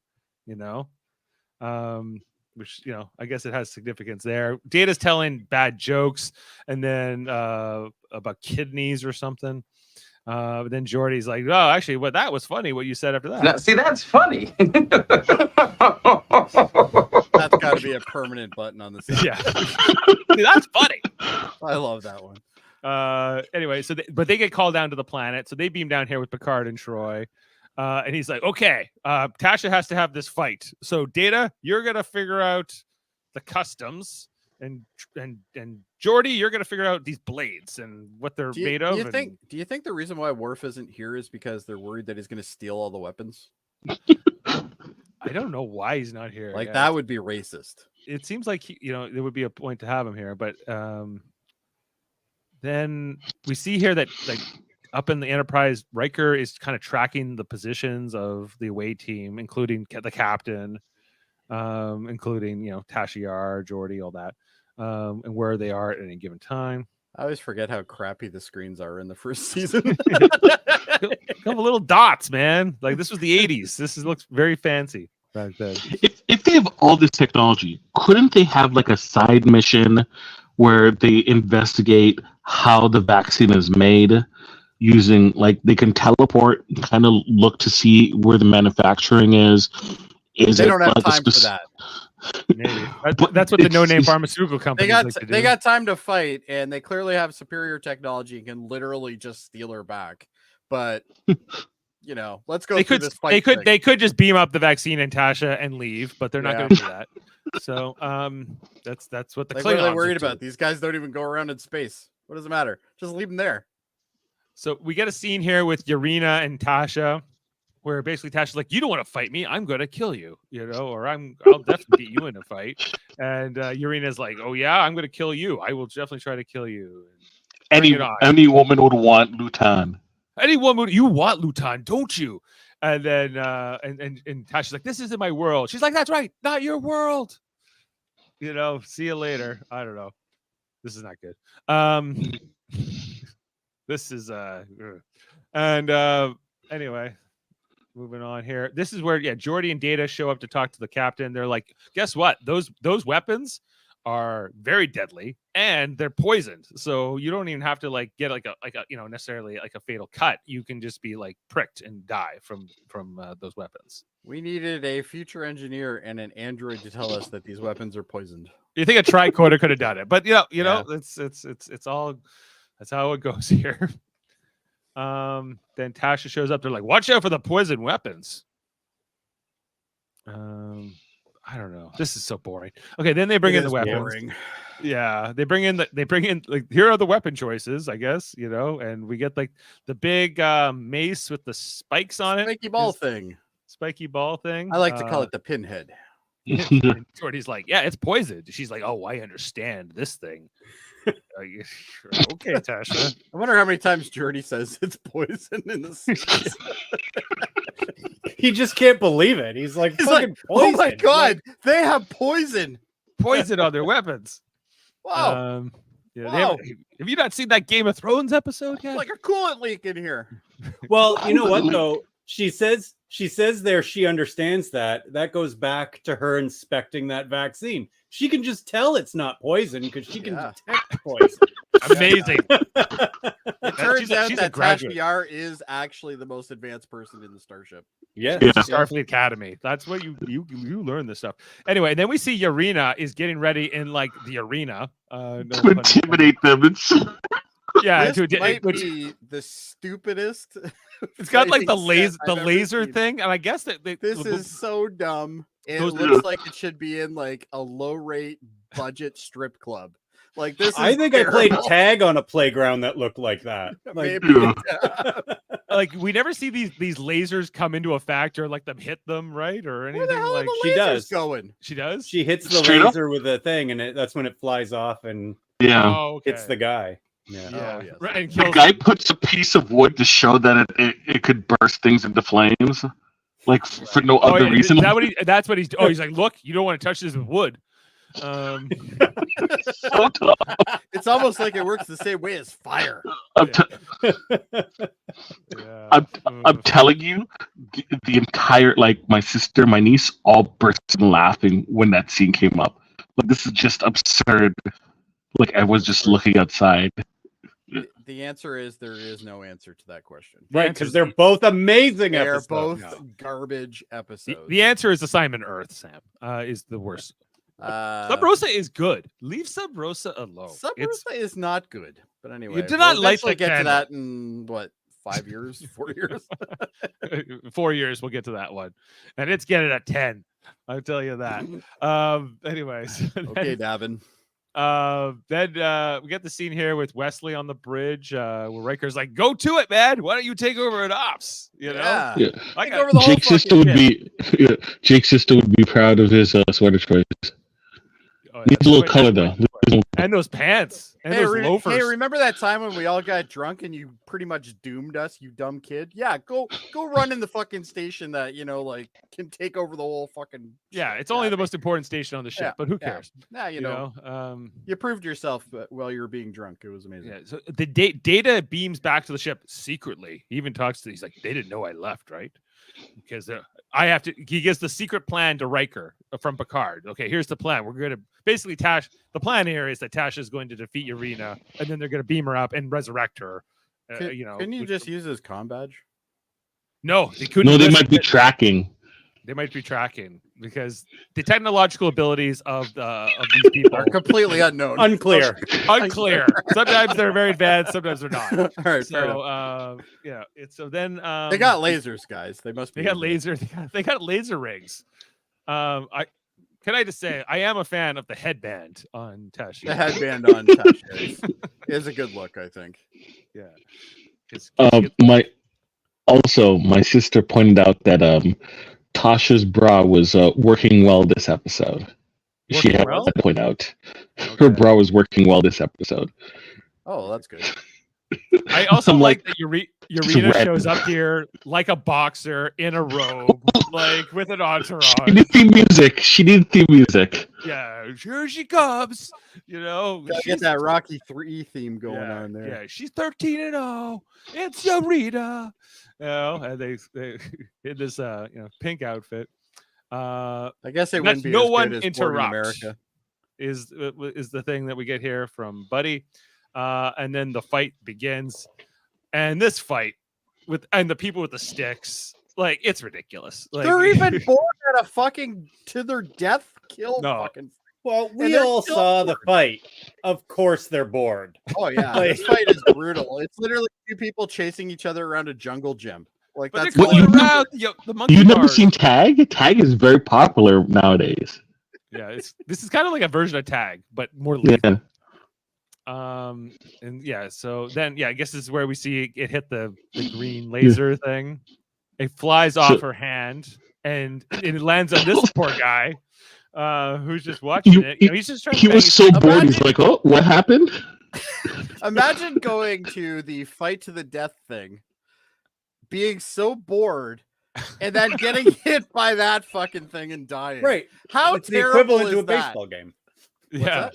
which I guess it has significance there. Data's telling bad jokes, and then about kidneys or something. But then Jordy's like, "Oh, actually, that was funny. What you said after that." Now, see, that's funny. That's got to be a permanent button on the side. Yeah, See, that's funny. I love that one. Anyway, but they get called down to the planet, so they beam down here with Picard and Troy. And he's like, okay, Tasha has to have this fight. So Data, you're gonna figure out the customs, and Jody, you're gonna figure out these blades and what they're made of. Do you think the reason why Worf isn't here is because they're worried that he's gonna steal all the weapons? I don't know why he's not here. Like that would be racist. It seems like there would be a point to have him here, but then we see here that like up in the Enterprise, Riker is kind of tracking the positions of the away team, including the captain, including Tasha Yar, Geordi, all that, and where they are at any given time. I always forget how crappy the screens are in the first season. Couple little dots, man. Like this was the 80s. Looks very fancy back then. If they have all this technology, couldn't they have like a side mission where they investigate how the vaccine is made using, like, they can teleport and kind of look to see where the manufacturing is? They don't have time for that. Maybe that's what the no-name pharmaceutical company. They got time to fight, and they clearly have superior technology and can literally just steal her back. But let's go through this fight. They could just beam up the vaccine and Tasha and leave, but they're not going to do that. So that's what the Klingons what are they worried about. These guys don't even go around in space. What does it matter? Just leave them there. So we get a scene here with Yarina and Tasha, where basically Tasha's like, "You don't want to fight me. I'm going to kill you, or I'll definitely beat you in a fight." And Yarina's like, "Oh yeah, I'm going to kill you. I will definitely try to kill you." Any woman would want Lutan. Any woman, you want Lutan, don't you? And then and Tasha's like, "This isn't my world." She's like, "That's right, not your world." See you later. I don't know. This is not good. This is anyway, moving on here. This is where Geordi and Data show up to talk to the captain. They're like, guess what? Those weapons are very deadly and they're poisoned. So you don't even have to like get like a necessarily like a fatal cut. You can just be like pricked and die from those weapons. We needed a future engineer and an android to tell us that these weapons are poisoned. You think a tricorder could have done it, but it's all that's how it goes here. Then Tasha shows up. They're like, "Watch out for the poison weapons." I don't know. This is so boring. Okay, then they bring in the weapons. Boring. Yeah, they bring in like, here are the weapon choices, I guess, and we get like the big mace with the spikes on it. Spiky ball thing. I like to call it the pinhead. Jordy's like, "Yeah, it's poisoned." She's like, "Oh, I understand this thing." Okay, Tasha. I wonder how many times Jody says it's poison in the series. He just can't believe it. He's like, poison. "Oh my god, they have poison on their weapons." Wow. Wow. Have you not seen that Game of Thrones episode yet? Like a coolant leak in here. Well, you know what though? She says there she understands that. That goes back to her inspecting that vaccine. She can just tell it's not poison because she can detect poison. Amazing. It turns out that Tasha Yar is actually the most advanced person in the starship. Yeah. Starfleet Academy. That's what you learn this stuff. Anyway, then we see Yarina is getting ready in like the arena to intimidate them. This might be the stupidest. It's got like the laser thing, and I guess that this is so dumb. It looks like it should be in like a low rate budget strip club. Like this. I think I played tag on a playground that looked like that. Like, maybe. Like we never see these lasers come into effect or like them hit them, right? Or anything. Where the hell like are the she does. Going. She does. She hits the laser with a thing, and that's when it flies off and hits the guy. Yeah. Oh, yes. Right, and the guy puts a piece of wood to show that it could burst things into flames, like for no other reason. That's what he's. Oh, he's like, look, you don't want to touch this with wood. So tough. It's almost like it works the same way as fire. I'm telling you, the entire, like, my sister, my niece, all bursted laughing when that scene came up. Like, this is just absurd. Like, I was just looking outside. The answer is there is no answer to that question. Right, because they're both amazing They're episodes. both garbage episodes. The answer is Assignment Earth, Sam. Is the worst. Sub Rosa is good. Leave Sub Rosa alone. Sub Rosa is not good. But anyway, You did not we'll light eventually the get to candle. that in what, 5 years, 4 years? 4 years, we'll get to that one, and it's getting a 10. I'll tell you that. Anyways, Okay, Davin. then we get the scene here with Wesley on the bridge, where Riker's like, "Go to it, man! Why don't you take over at ops?" You know, Yeah. Yeah. I Take got over the whole Jake's sister fucking would ship. be Jake's sister would be proud of his sweater choice. oh, Needs that's a little right, color that's though. right. And those pants and Hey, those loafers. hey, remember that time when we all got drunk and you pretty much doomed us, you dumb kid? Yeah, go run in the fucking station that, like, can take over the whole fucking Yeah, ship. it's only the man. most important station on the ship, Yeah, but who yeah. cares? Nah, you know, you proved yourself while you were being drunk. It was amazing. Yeah. So the Data beams back to the ship secretly. He even talks to. He's like, "They didn't know I left, right? Because I have to." He gives the secret plan to Riker from Picard. Okay, here's the plan. We're gonna basically Tash. The plan here is that Tasha is going to defeat Urena, and then they're gonna beam her up and resurrect her. Couldn't you which- just use his comm badge? No, they couldn't. No, they listen might be to- tracking. They might be tracking because the technological abilities of these people Are completely unknown. Unclear. unclear. Sometimes they're very advanced, sometimes they're not. All right, fair enough. So so then They got lasers, guys. They must be. They got using it. laser. They got laser rigs. Can I just say I am a fan of the headband on Tash. The headband on Tasha is a good look, I think. Yeah. My sister pointed out that Tasha's bra was working well this episode. She Working had well? to point out Okay. her bra was working well this episode. Oh, that's good. I also I'm like like, that Urena red. shows up here like a boxer in a robe, like with an entourage. She needed theme music. She needed theme music. Yeah, here she comes. Gotta she's get that Rocky 3 theme going yeah, on there. Yeah, she's 13-0. It's Urena. And they in this pink outfit. I guess it That's wouldn't be no as one good as Born in interrupt. America. Is the thing that we get here from Buddy, and then the fight begins, and this fight and the people with the sticks, like, it's ridiculous. Like, They're even born at a fucking to their death kill. No. Fucking. Well, And we they're all still saw the bored. fight. Of course, they're bored. Oh yeah, Like- this fight is brutal. It's literally two people chasing each other around a jungle gym. Like but that's they're What, going you around the monkey You've never bars. seen Tag? Tag is very popular nowadays. Yeah, this is kind of like a version of Tag, but more lethal. Yeah. And yeah, so then I guess this is where we see it hit the green laser thing. It flies off her hand and it lands on this poor guy who's just watching it. He's just trying to He bang was his- so bored. He's like, "Oh, what happened?" Imagine going to the fight to the death thing, being so bored, and then getting hit by that fucking thing and dying. Right. How It's the terrible equivalent is to a that? baseball game. yeah.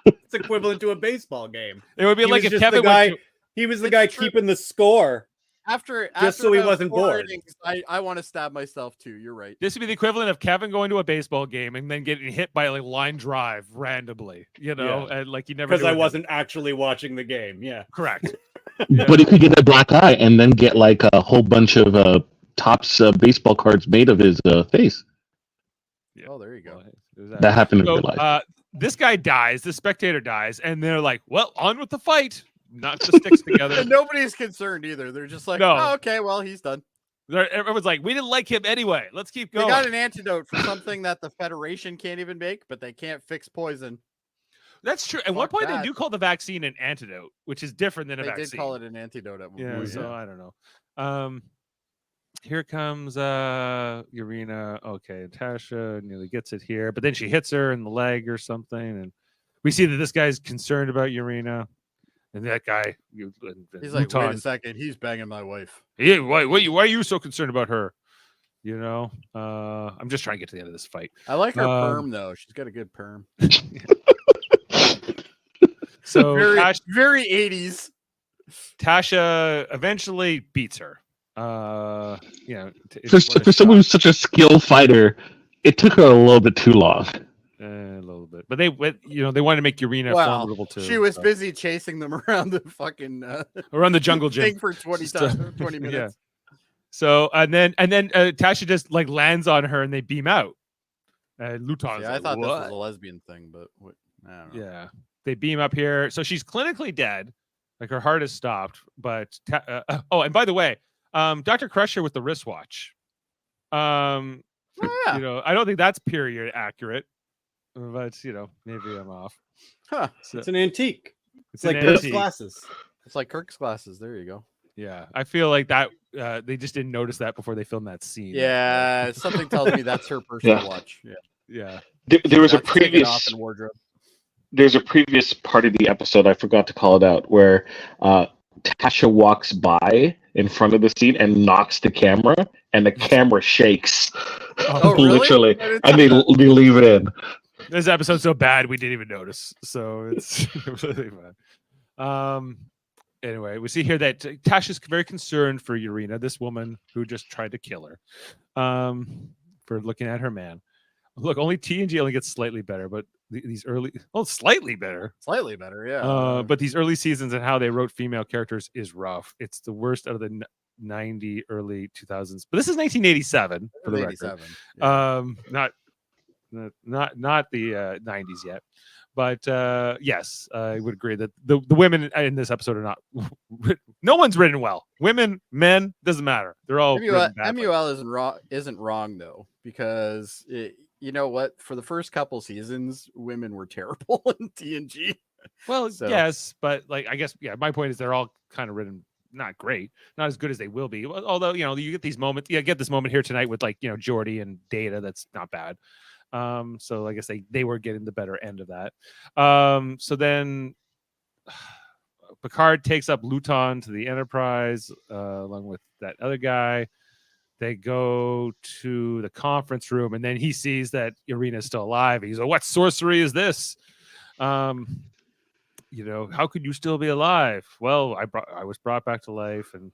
It's equivalent to a baseball game. It would be He like was if just the Kevin guy. went to, He was the It's guy true. keeping the score. After so he about wasn't 4 bored. innings, I want to stab myself too. You're right. this would be the equivalent of Kevin going to a baseball game and then getting hit by like line drive randomly, and like you never Because do I it. wasn't actually watching the game. Yeah. Correct. But he could get a black eye and then get like a whole bunch of Topps baseball cards made of his face. Yeah. Oh, there you go. That happened in So, real life. this guy dies, the spectator dies, and they're like, well, on with the fight. Knock the sticks together. And nobody's concerned either. They're just like, No. oh, okay, well, he's done. Everyone's like, we didn't like him anyway. Let's keep They going. got an antidote for something that the Federation can't even make, but they can't fix poison. That's true. At one Fuck point, that. they do call the vaccine an antidote, which is different than a They vaccine. did call it an antidote at one Yeah, point. so I don't know. Here comes Urena. Okay, Tasha nearly gets it here, but then she hits her in the leg or something, and we see that this guy's concerned about Urena, and that guy, He's like, wait a Luton, second, he's banging my wife. yeah, why are you so concerned about her? I'm just trying to get to the end of this fight. I like her Um, perm though. She's got a good perm. So Very 80s. Tasha eventually beats her. For someone who's such a skilled fighter, it took her a little bit too long. A little bit, but they wanted to make Urena formidable too. She was busy chasing them around the fucking around the jungle gym thing for 20 minutes. Yeah. So and then Tasha just like lands on her and they beam out. Luton's I thought this was a lesbian thing, but I don't know. Yeah, they beam up here, so she's clinically dead, like her heart has stopped. But and by the way, Dr. Crusher with the wristwatch. I don't think that's period accurate. But maybe I'm off. Huh? So, it's an antique. It's like Kirk's glasses. It's like Kirk's glasses. There you go. Yeah, I feel like that they just didn't notice that before they filmed that scene. Yeah, something tells me that's her personal watch. Yeah. There was a previous wardrobe. There's a previous part of the episode I forgot to call it out where Tasha walks by in front of the scene and knocks the camera, and the camera shakes. Oh, really? Literally, and they leave it in. This episode's so bad we didn't even notice. So it's really bad. Anyway, we see here that Tasha's very concerned for Urena, this woman who just tried to kill her, for looking at her man. Look, only TNG only gets slightly better, but these early, slightly better, yeah. But these early seasons and how they wrote female characters is rough. It's the worst out of the 90 early 2000s. But this is 1987 for the record. Yeah. Not the 90s yet. But yes, I would agree that the women in this episode are not. No one's written well. Women, men, doesn't matter. They're all MUL isn't wrong though, because you know what? For the first couple seasons, women were terrible in TNG. Well, yes, but like I guess my point is they're all kind of written not great, not as good as they will be. Although you get these moments. Yeah, get this moment here tonight with Jody and Data. That's not bad. So I guess they were getting the better end of that. So then Picard takes up Luton to the Enterprise along with that other guy. They go to the conference room, and then he sees that Urena is still alive. He's like, "What sorcery is this? How could you still be alive?" Well, I was brought back to life, and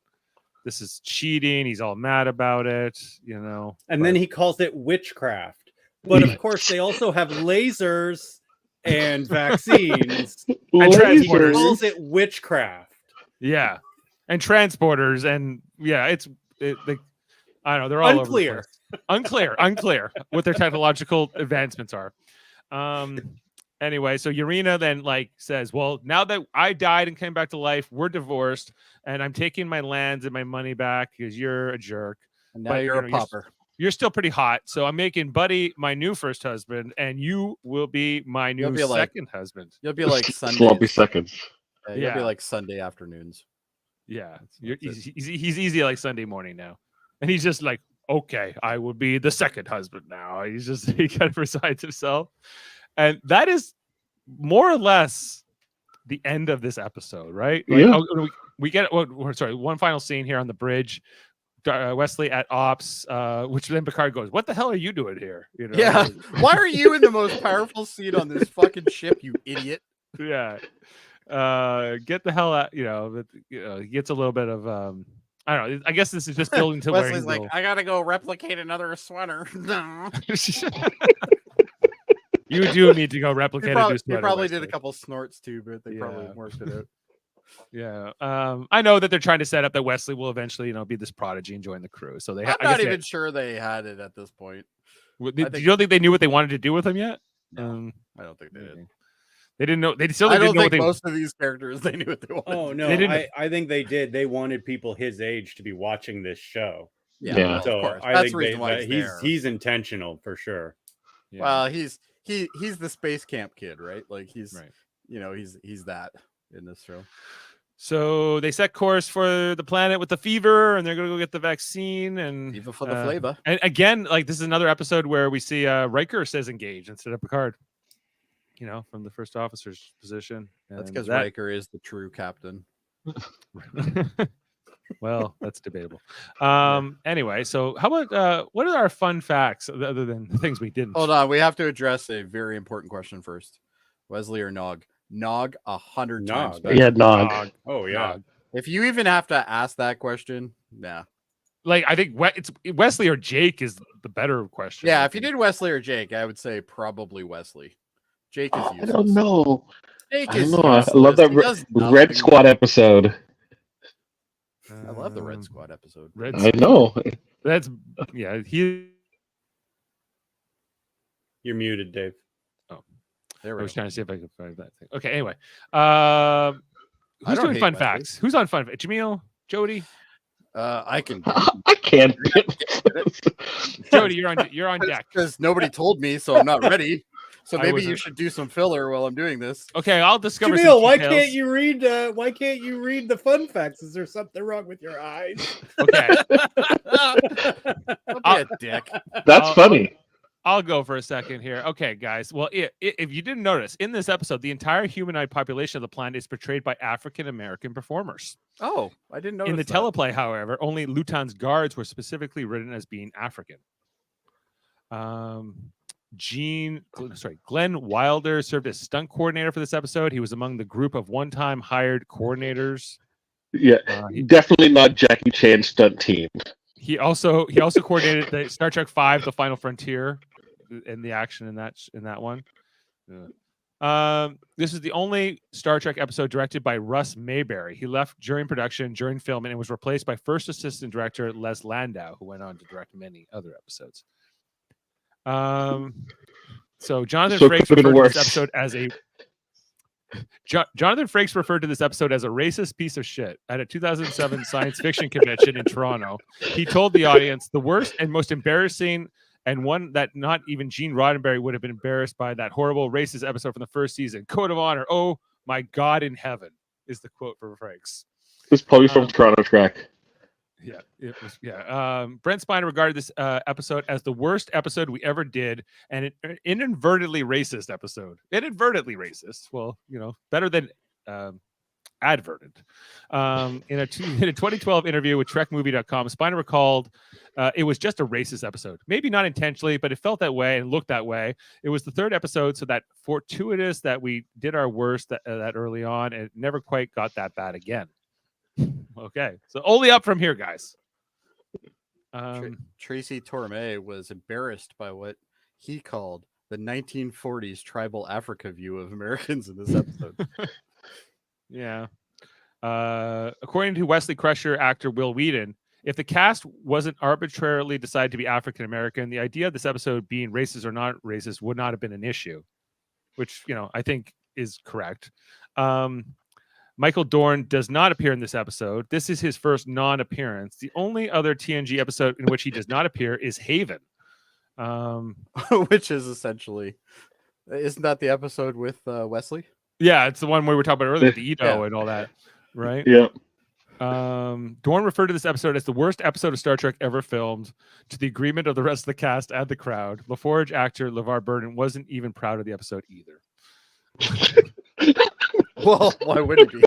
this is cheating. He's all mad about it, And then he calls it witchcraft. But of course, they also have lasers and vaccines. And he calls it witchcraft. Yeah, and transporters, and I don't know. They're all unclear. Unclear what their technological advancements are. Anyway, so Urena then says, "Well, now that I died and came back to life, we're divorced, and I'm taking my lands and my money back because you're a jerk. And now you're a pauper. You're still pretty hot, so I'm making Buddy my new first husband, and you will be my new second husband. You'll be like Sunday. Sloppy seconds. You'll be like Sunday afternoons. Yeah, he's easy like Sunday morning now, and he's just like, okay, I will be the second husband now. He kind of resigns himself, and that is more or less the end of this episode, right? We get one final scene here on the bridge. Wesley at Ops, which then Picard goes, "What the hell are you doing here?" Yeah, why are you in the most powerful seat on this fucking ship, you idiot? Yeah, get the hell out. He gets a little bit of I don't know. I guess this is just building to Wesley's like, I gotta go replicate another sweater. No. You do need to go replicate a new sweater. He probably did a couple snorts too, but they probably worked it out. Yeah, I know that they're trying to set up that Wesley will eventually, be this prodigy and join the crew. So I'm not even sure they had it at this point. You don't think they knew what they wanted to do with him yet? No, I don't think they did. They didn't know. They still didn't know. Most of these characters they knew what they wanted. Oh no, I think they did. They wanted people his age to be watching this show. Yeah. So of course. I think he's intentional for sure. Yeah. Well, he's the space camp kid, right? Like he's he's that in this show. So they set course for the planet with the fever, and they're going to go get the vaccine. And Fever for the flavor. And again, this is another episode where we see Riker says engage instead of Picard. From the first officer's position. That's because Riker is the true captain. Well, that's debatable. Anyway, so how about what are our fun facts other than the things we didn't? Hold on, we have to address a very important question first. Wesley or Nog? Nog 100 times better. Yeah, Nog. Oh yeah. Nog. If you even have to ask that question, nah. Like, I think it's Wesley or Jake is the better question. Yeah, I if you think. did Wesley or Jake, I would say probably Wesley. Jake is I useless. don't know. Jake I is don't know. I useless. love that He does Red nothing. Squad episode. I love the Red Squad episode. Red I know. That's he. You're muted, Dave. There I we was go. trying to see if I could find that thing. Okay, anyway. Who's don't doing hate fun Wesley. facts? Who's on fun facts? Jaemeel? Jody? I can. I can't. Jody, you're on deck. Because nobody told me, so I'm not ready. So I maybe you wasn't- should do some filler while I'm doing this. Okay, I'll discover some Jaemeel, why details. can't you read? Why can't you read the fun facts? Is there something wrong with your eyes? Okay. Don't be a dick. That's funny. I'll go for a second here. Okay, guys. Well, if you didn't notice, in this episode, the entire humanoid population of the planet is portrayed by African American performers. Oh, I didn't know. In the teleplay, however, only Luton's guards were specifically written as being African. Glenn Wilder served as stunt coordinator for this episode. He was among the group of one-time hired coordinators. Yeah, definitely not Jackie Chan's stunt team. He also coordinated the Star Trek V: The Final Frontier, and the action in that one. This is the only Star Trek episode directed by Russ Mayberry. He left during production, during filming, and was replaced by first assistant director Les Landau, who went on to direct many other episodes. So Jonathan Frakes referred to this episode as a Jonathan Frakes referred to this episode as a racist piece of shit at a 2007 science fiction convention in Toronto. He told the audience the worst and most embarrassing, and one that not even Gene Roddenberry would have been embarrassed by, that horrible racist episode from the first season. Code of Honor. Oh my God in heaven is the quote for Frakes. It's probably from Toronto Track. Yeah, it was. Yeah. Brent Spiner regarded this episode as the worst episode we ever did, and an inadvertently racist episode. Inadvertently racist. Well, better than advertent. In a 2012 interview with TrekMovie.com, Spiner recalled it was just a racist episode. Maybe not intentionally, but it felt that way and looked that way. It was the third episode, so that fortuitous that we did our worst that early on, and it never quite got that bad again. Okay, so only up from here, guys. Tracy Torme was embarrassed by what he called the 1940s tribal Africa view of Americans in this episode. Yeah. According to Wesley Crusher actor Will Wheaton, if the cast wasn't arbitrarily decided to be African American, the idea of this episode being racist or not racist would not have been an issue, which I think is correct. Michael Dorn does not appear in this episode. This is his first non-appearance. The only other TNG episode in which he does not appear is Haven. Which is essentially, isn't that the episode with Wesley? Yeah, it's the one we were talking about earlier, the Ito and all that, right? Yeah. Dorn referred to this episode as the worst episode of Star Trek ever filmed, to the agreement of the rest of the cast and the crowd. LaForge actor LeVar Burton wasn't even proud of the episode either. Well, why would it be?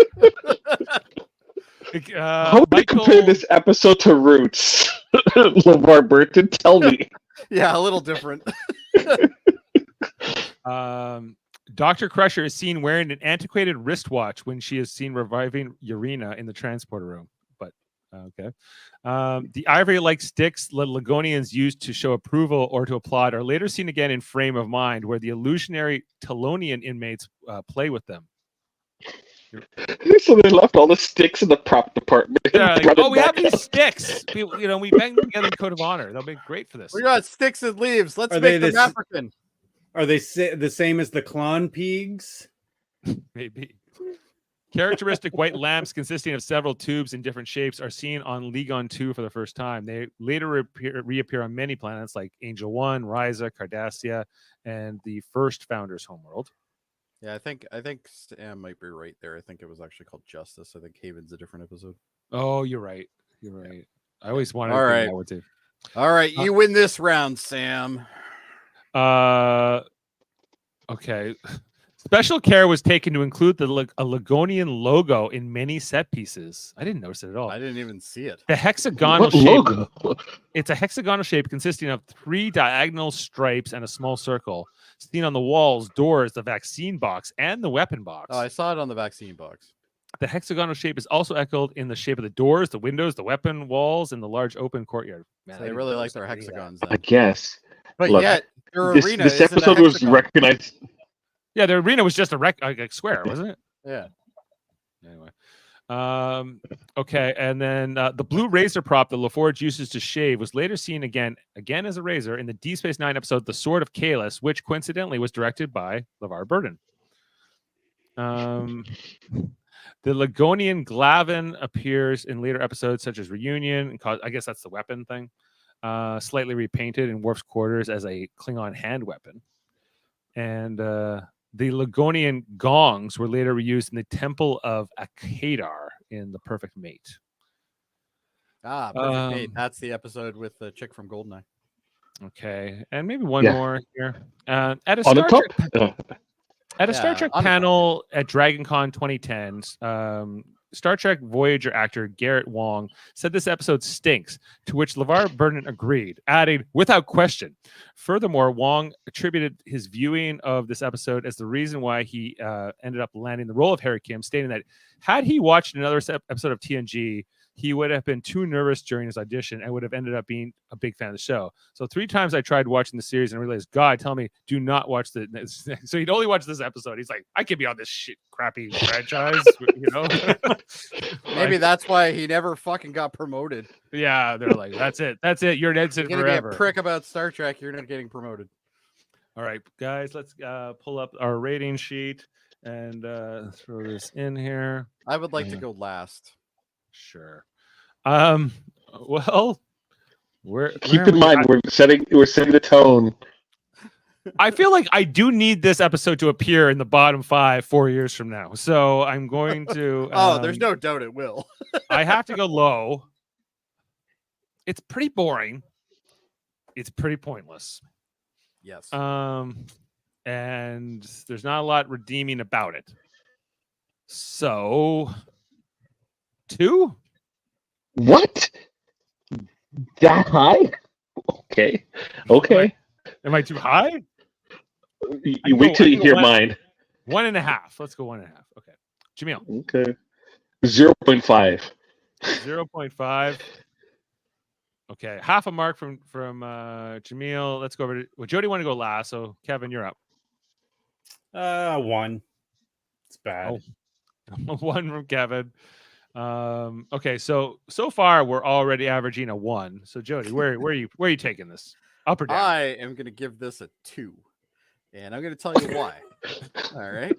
How would you compare this episode to Roots? LeVar Burton, tell me. Yeah, a little different. Dr. Crusher is seen wearing an antiquated wristwatch when she is seen reviving Urena in the transporter room. But okay. The ivory-like sticks the Ligonians used to show approval or to applaud are later seen again in Frame of Mind, where the illusionary Telonian inmates play with them. So they left all the sticks in the prop department. Yeah, we have these sticks. We bang them together in Code of Honor. They'll be great for this. We got sticks and leaves. Let's Are make they them African. Are they the same as the Klon Peegs? Maybe. Characteristic white lamps consisting of several tubes in different shapes are seen on Ligon 2 for the first time. They later reappear on many planets like Angel 1, Risa, Cardassia, and the first Founder's homeworld. Yeah, I think Sam might be right there. I think it was actually called Justice. I think Haven's a different episode. Oh, you're right. You're right. I always wanted All to right. that one too. All right, you win this round, Sam. Okay. Special care was taken to include a Ligonian logo in many set pieces. I didn't notice it at all. I didn't even see it. The hexagonal shape. Logo? It's a hexagonal shape consisting of 3 diagonal stripes and a small circle, seen on the walls, doors, the vaccine box, and the weapon box. Oh, I saw it on the vaccine box. The hexagonal shape is also echoed in the shape of the doors, the windows, the weapon walls, and the large open courtyard. Man, So they really like their hexagons. I Then. guess. But Look, yet, their This, arena this isn't a episode was hexagon. recognized. Yeah, the arena was just a square, wasn't it? Yeah. Anyway. Okay, and then the blue razor prop that LaForge uses to shave was later seen again as a razor in the Deep Space Nine episode The Sword of Kahless, which coincidentally was directed by LeVar Burton. The Ligonian Glavin appears in later episodes such as Reunion, and I guess that's the weapon thing, slightly repainted in Worf's quarters as a Klingon hand weapon. And the Ligonian gongs were later reused in the Temple of Akadar in The Perfect Mate. Ah, Perfect Mate. That's the episode with the chick from Goldeneye. Okay, and maybe one Yeah. more here. At a On the Star top? Trek At a Yeah, Star Trek on the panel at DragonCon 2010, Star Trek Voyager actor Garrett Wong said this episode stinks, to which LeVar Burton agreed, adding, without question. Furthermore, Wong attributed his viewing of this episode as the reason why he ended up landing the role of Harry Kim, stating that had he watched another episode of TNG, he would have been too nervous during his audition and would have ended up being a big fan of the show. So 3 times I tried watching the series and realized, God, tell me, do not watch the. So he'd only watch this episode. He's like, I could be on this shit crappy franchise, you know. Maybe that's why he never fucking got promoted. Yeah, they're like, that's it. You're an ensign You're gonna forever. be a prick about Star Trek. You're not getting promoted. All right, guys, let's pull up our rating sheet and throw this in here. I would like to go last. Sure. Well, Keep in mind, we're setting the tone. I feel like I do need this episode to appear in the bottom 5 4 years from now. So I'm going to. There's no doubt it will. I have to go low. It's pretty boring. It's pretty pointless. Yes. And there's not a lot redeeming about it. So 2. What? That high? Okay. Am I too high? You wait till you hear mine. 1.5. Let's go 1.5. Okay. Jaemeel. Okay. 0.5. 0.5. Okay. Half a mark from Jaemeel. Let's go over to. Well, Jody want to go last, so Kevin, you're up. 1. It's bad. 1 from Kevin. Okay, so far we're already averaging a 1. So Jody, where are you taking this? Up or down? I am going to give this a 2, and I'm going to tell you why. All right,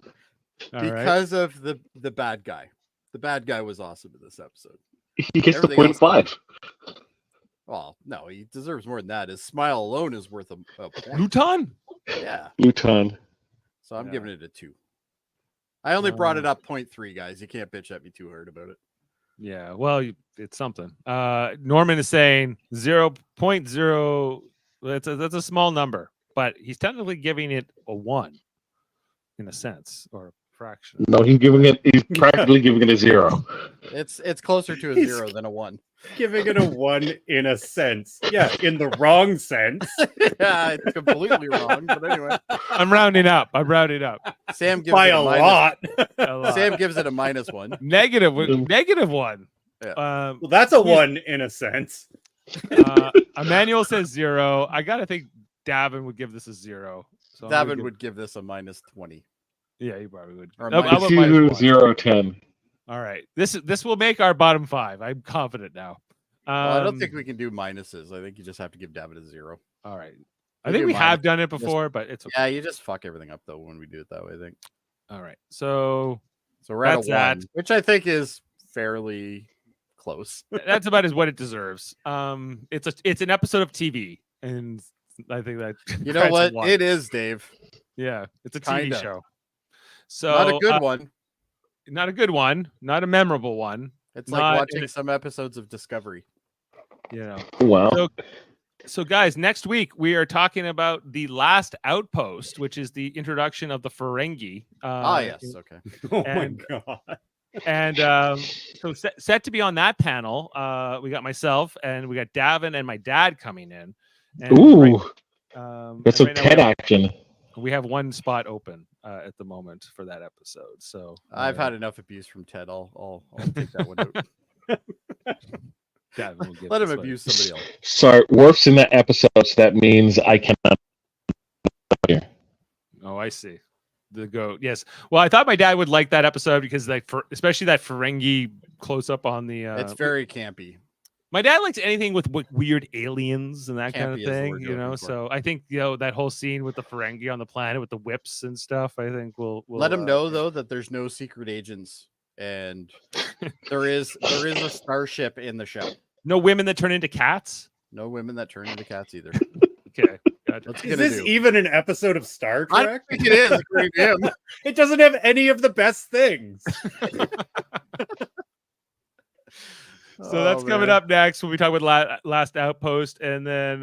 because of the bad guy. The bad guy was awesome in this episode. He gets the Everything else- 0.5. Well, no, he deserves more than that. His smile alone is worth a point. Luton? Yeah, Luton. so I'm Yeah. giving it a 2. I only brought it up 0.3, guys. You can't bitch at me too hard about it. Yeah, well, it's something. Norman is saying 0.0. That's a small number, but he's technically giving it a 1 in a sense, or a fraction. No, he's practically giving it a 0. It's closer to a He's- 0 than a 1. Giving it a 1 in a sense. Yeah, in the wrong sense. Yeah, it's completely wrong. But anyway, I'm rounding up. Sam gives By it a minus- lot. A lot. Sam gives it a -1. Negative 1. Yeah. Well, that's a 1 in a sense. Emmanuel says 0. I gotta think Davin would give this a 0. So I'm gonna Davin give- would give this a -20. Yeah, he probably would. Or How minus- about It's minus either 1? 0 or 10. All right. This will make our bottom 5. I'm confident now. Well, I don't think we can do minuses. I think you just have to give Davin a 0. All right. I We think do we minus- have done it before, but it's okay. Yeah, you just fuck everything up though when we do it that way. I think All right. So so. We're at a 1, That's that. which I think is fairly close. that's about as what it deserves. It's an episode of TV, and I think that You know that's a what? one. It is, Dave. Yeah, it's a TV Kinda. show. So Not a good one. not a good one, not a memorable one. It's not like in watching it- some episodes of Discovery. You know. Wow. So guys, next week we are talking about the last outpost, which is the introduction of the Ferengi. Yes. Okay. Oh And- my god. And so set to be on that panel, we got myself and we got Davin and my dad coming in. And Ooh, right that's and a right now TED action. we have one spot open. at the moment for that episode. So I've had enough abuse from Ted. I'll take that one out. Gavin will get Let him this way. abuse somebody else. Sorry, Worf's in that episode, so that means I cannot. Oh, I see. The goat. Yes. Well, I thought my dad would like that episode because, like, especially that Ferengi close up on the. It's very campy. My dad likes anything with weird aliens and that kind of Campy is the thing, word you you're know. looking for. So I think that whole scene with the Ferengi on the planet with the whips and stuff. I think we'll Let him know though that there's no secret agents, and there is a starship in the show. No women that turn into cats. No women that turn into cats either. Okay. Gotcha. What's he Is gonna this do? even an episode of Star I Trek? think it is. According to him. It doesn't have any of the best things. So that's coming man. up next. We'll be talking about Last Outpost, and then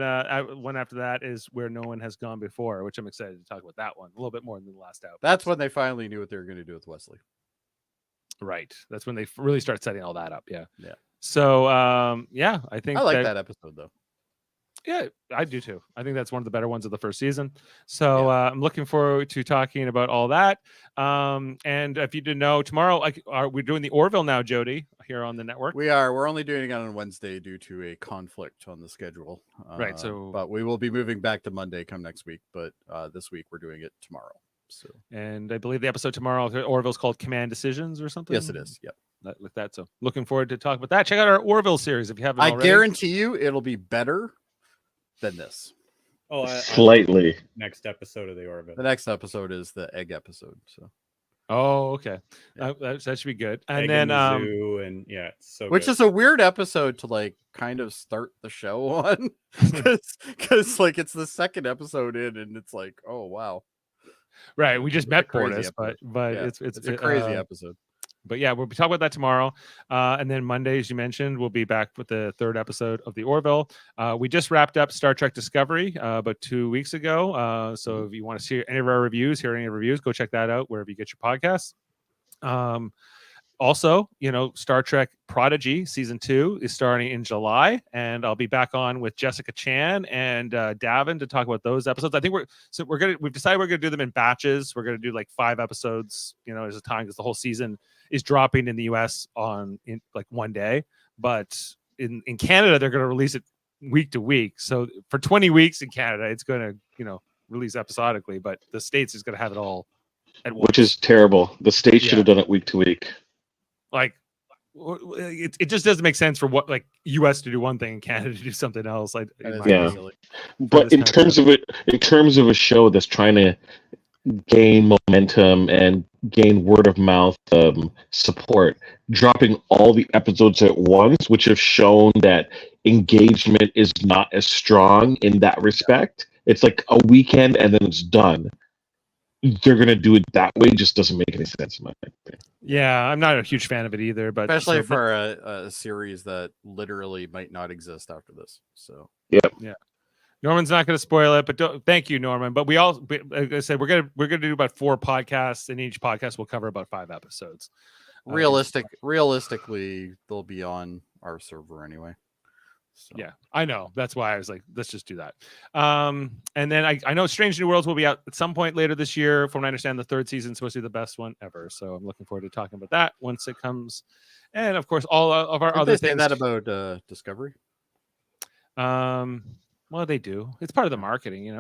one after that is Where No One Has Gone Before, which I'm excited to talk about that one a little bit more than the Last Outpost. That's when they finally knew what they were going to do with Wesley. Right. That's when they really start setting all that up. Yeah. Yeah. So yeah, I think I like that episode though. Yeah, I do too. I think that's one of the better ones of the first season. So I'm looking forward to talking about all that. And if you didn't know, tomorrow we're doing the Orville now, Jody, here on the network. We're only doing it on Wednesday due to a conflict on the schedule. Right, so- but we will be moving back to Monday come next week. But this week we're doing it tomorrow. So And I believe the episode tomorrow, Orville's called Command Decisions or something. yes, it is. Yep. Like that. So looking forward to talk about that. Check out our Orville series if you haven't I already. guarantee you it'll be better than this. Oh, Slightly. next episode of the Orville. The next episode is the egg episode. So, Oh, okay. Yeah. That should be good. And Egg then in the zoo, and yeah, it's so which good. is a weird episode to like kind of start the show on, because like it's the second episode in, and it's like, oh wow, right. We just met for crazy this, but episode. Yeah, it's a crazy episode. But yeah, we'll be talking about that tomorrow. And then Monday, as you mentioned, we'll be back with the third episode of the Orville. We just wrapped up Star Trek Discovery about 2 weeks ago. So if you want to see any of our reviews, hear any of our reviews, go check that out wherever you get your podcasts. Also, Star Trek Prodigy season 2 is starting in July, and I'll be back on with Jessica Chan and Davin to talk about those episodes. I think we've decided we're gonna do them in batches. We're gonna do like 5 episodes, at a time, because the whole season is dropping in the US in like one day, but in Canada they're gonna release it week to week. So for 20 weeks in Canada, it's gonna release episodically, but the States is gonna have it all at once. Which is terrible. The state should Yeah. have done it week to week. Like it just doesn't make sense for what like US to do one thing and Canada to do something else. Like That is Yeah. silly. But this in terms of a show that's trying to gain momentum and gain word of mouth support, dropping all the episodes at once, which have shown that engagement is not as strong in that respect. It's like a weekend and then it's done. They're gonna do it that way. Just doesn't make any sense in my opinion. Yeah, I'm not a huge fan of it either, but Especially for a series that literally might not exist after this. So Norman's not going to spoil it, but thank you, Norman. But like I said, we're gonna do about 4 podcasts, and each podcast will cover about 5 episodes. realistically, they'll be on our server anyway. So. Yeah, I know. That's why I was like, let's just do that. And then I know Strange New Worlds will be out at some point later this year. From what I understand, the 3rd season is supposed to be the best one ever. So I'm looking forward to talking about that once it comes. And of course, all of our Didn't other they say things. that about Discovery? Well, they do. It's part of the marketing,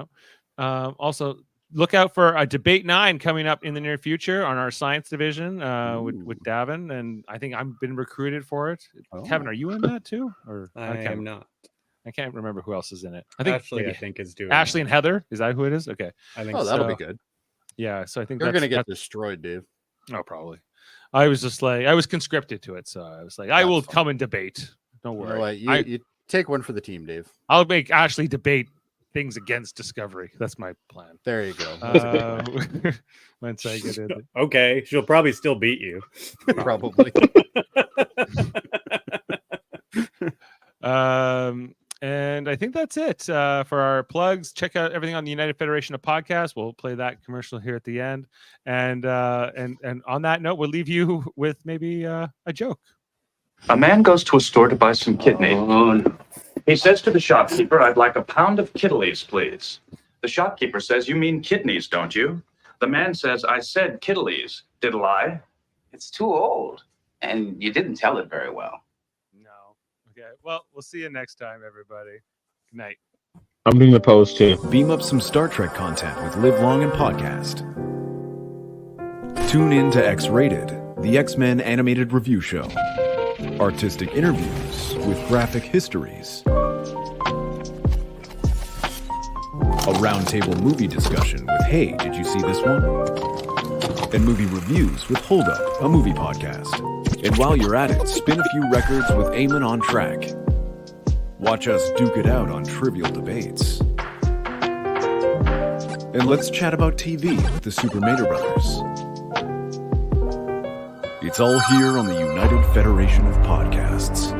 Also, look out for a Debate 9 coming up in the near future on our science division with Davin, and I think I've been recruited for it. Oh. Kevin, are you in that too? Or I am not. I can't remember who else is in it. I think Ashley, maybe I think is doing Ashley it. and Heather. Is that who it is? Okay. I think Oh, that'll so. be good. Yeah. So I think You're that's gonna get that's- destroyed, Dave. Oh, probably. I was just like, I was conscripted to it, so I was like, I That's will fine. come and debate. Don't You know worry. what? You take one for the team, Dave. I'll make Ashley debate things against Discovery. That's my plan. There you go. Once I get in. Okay, she'll probably still beat you. Probably. And I think that's it for our plugs. Check out everything on the United Federation of Podcasts. We'll play that commercial here at the end. And on that note, we'll leave you with maybe a joke. A man goes to a store to buy some kidney. He says to the shopkeeper, "I'd like a pound of kidneys, please." The shopkeeper says, "You mean kidneys, don't you?" The man says I said Kittles. Did I? It's too old, and you didn't tell it very well. No. Okay. Well, we'll see you next time, everybody. Good night. I'm doing the post too. Beam up some Star Trek content with Live Long and Podcast. Tune in to X-Rated, the X-Men animated review show. Artistic interviews with graphic histories. A roundtable movie discussion with Hey, did you see this one? And movie reviews with Hold Up, a movie podcast. And while you're at it, spin a few records with Eamon on Track. Watch us duke it out on trivial debates. And let's chat about TV with the Super Mater Brothers. It's all here on the United Federation of Podcasts.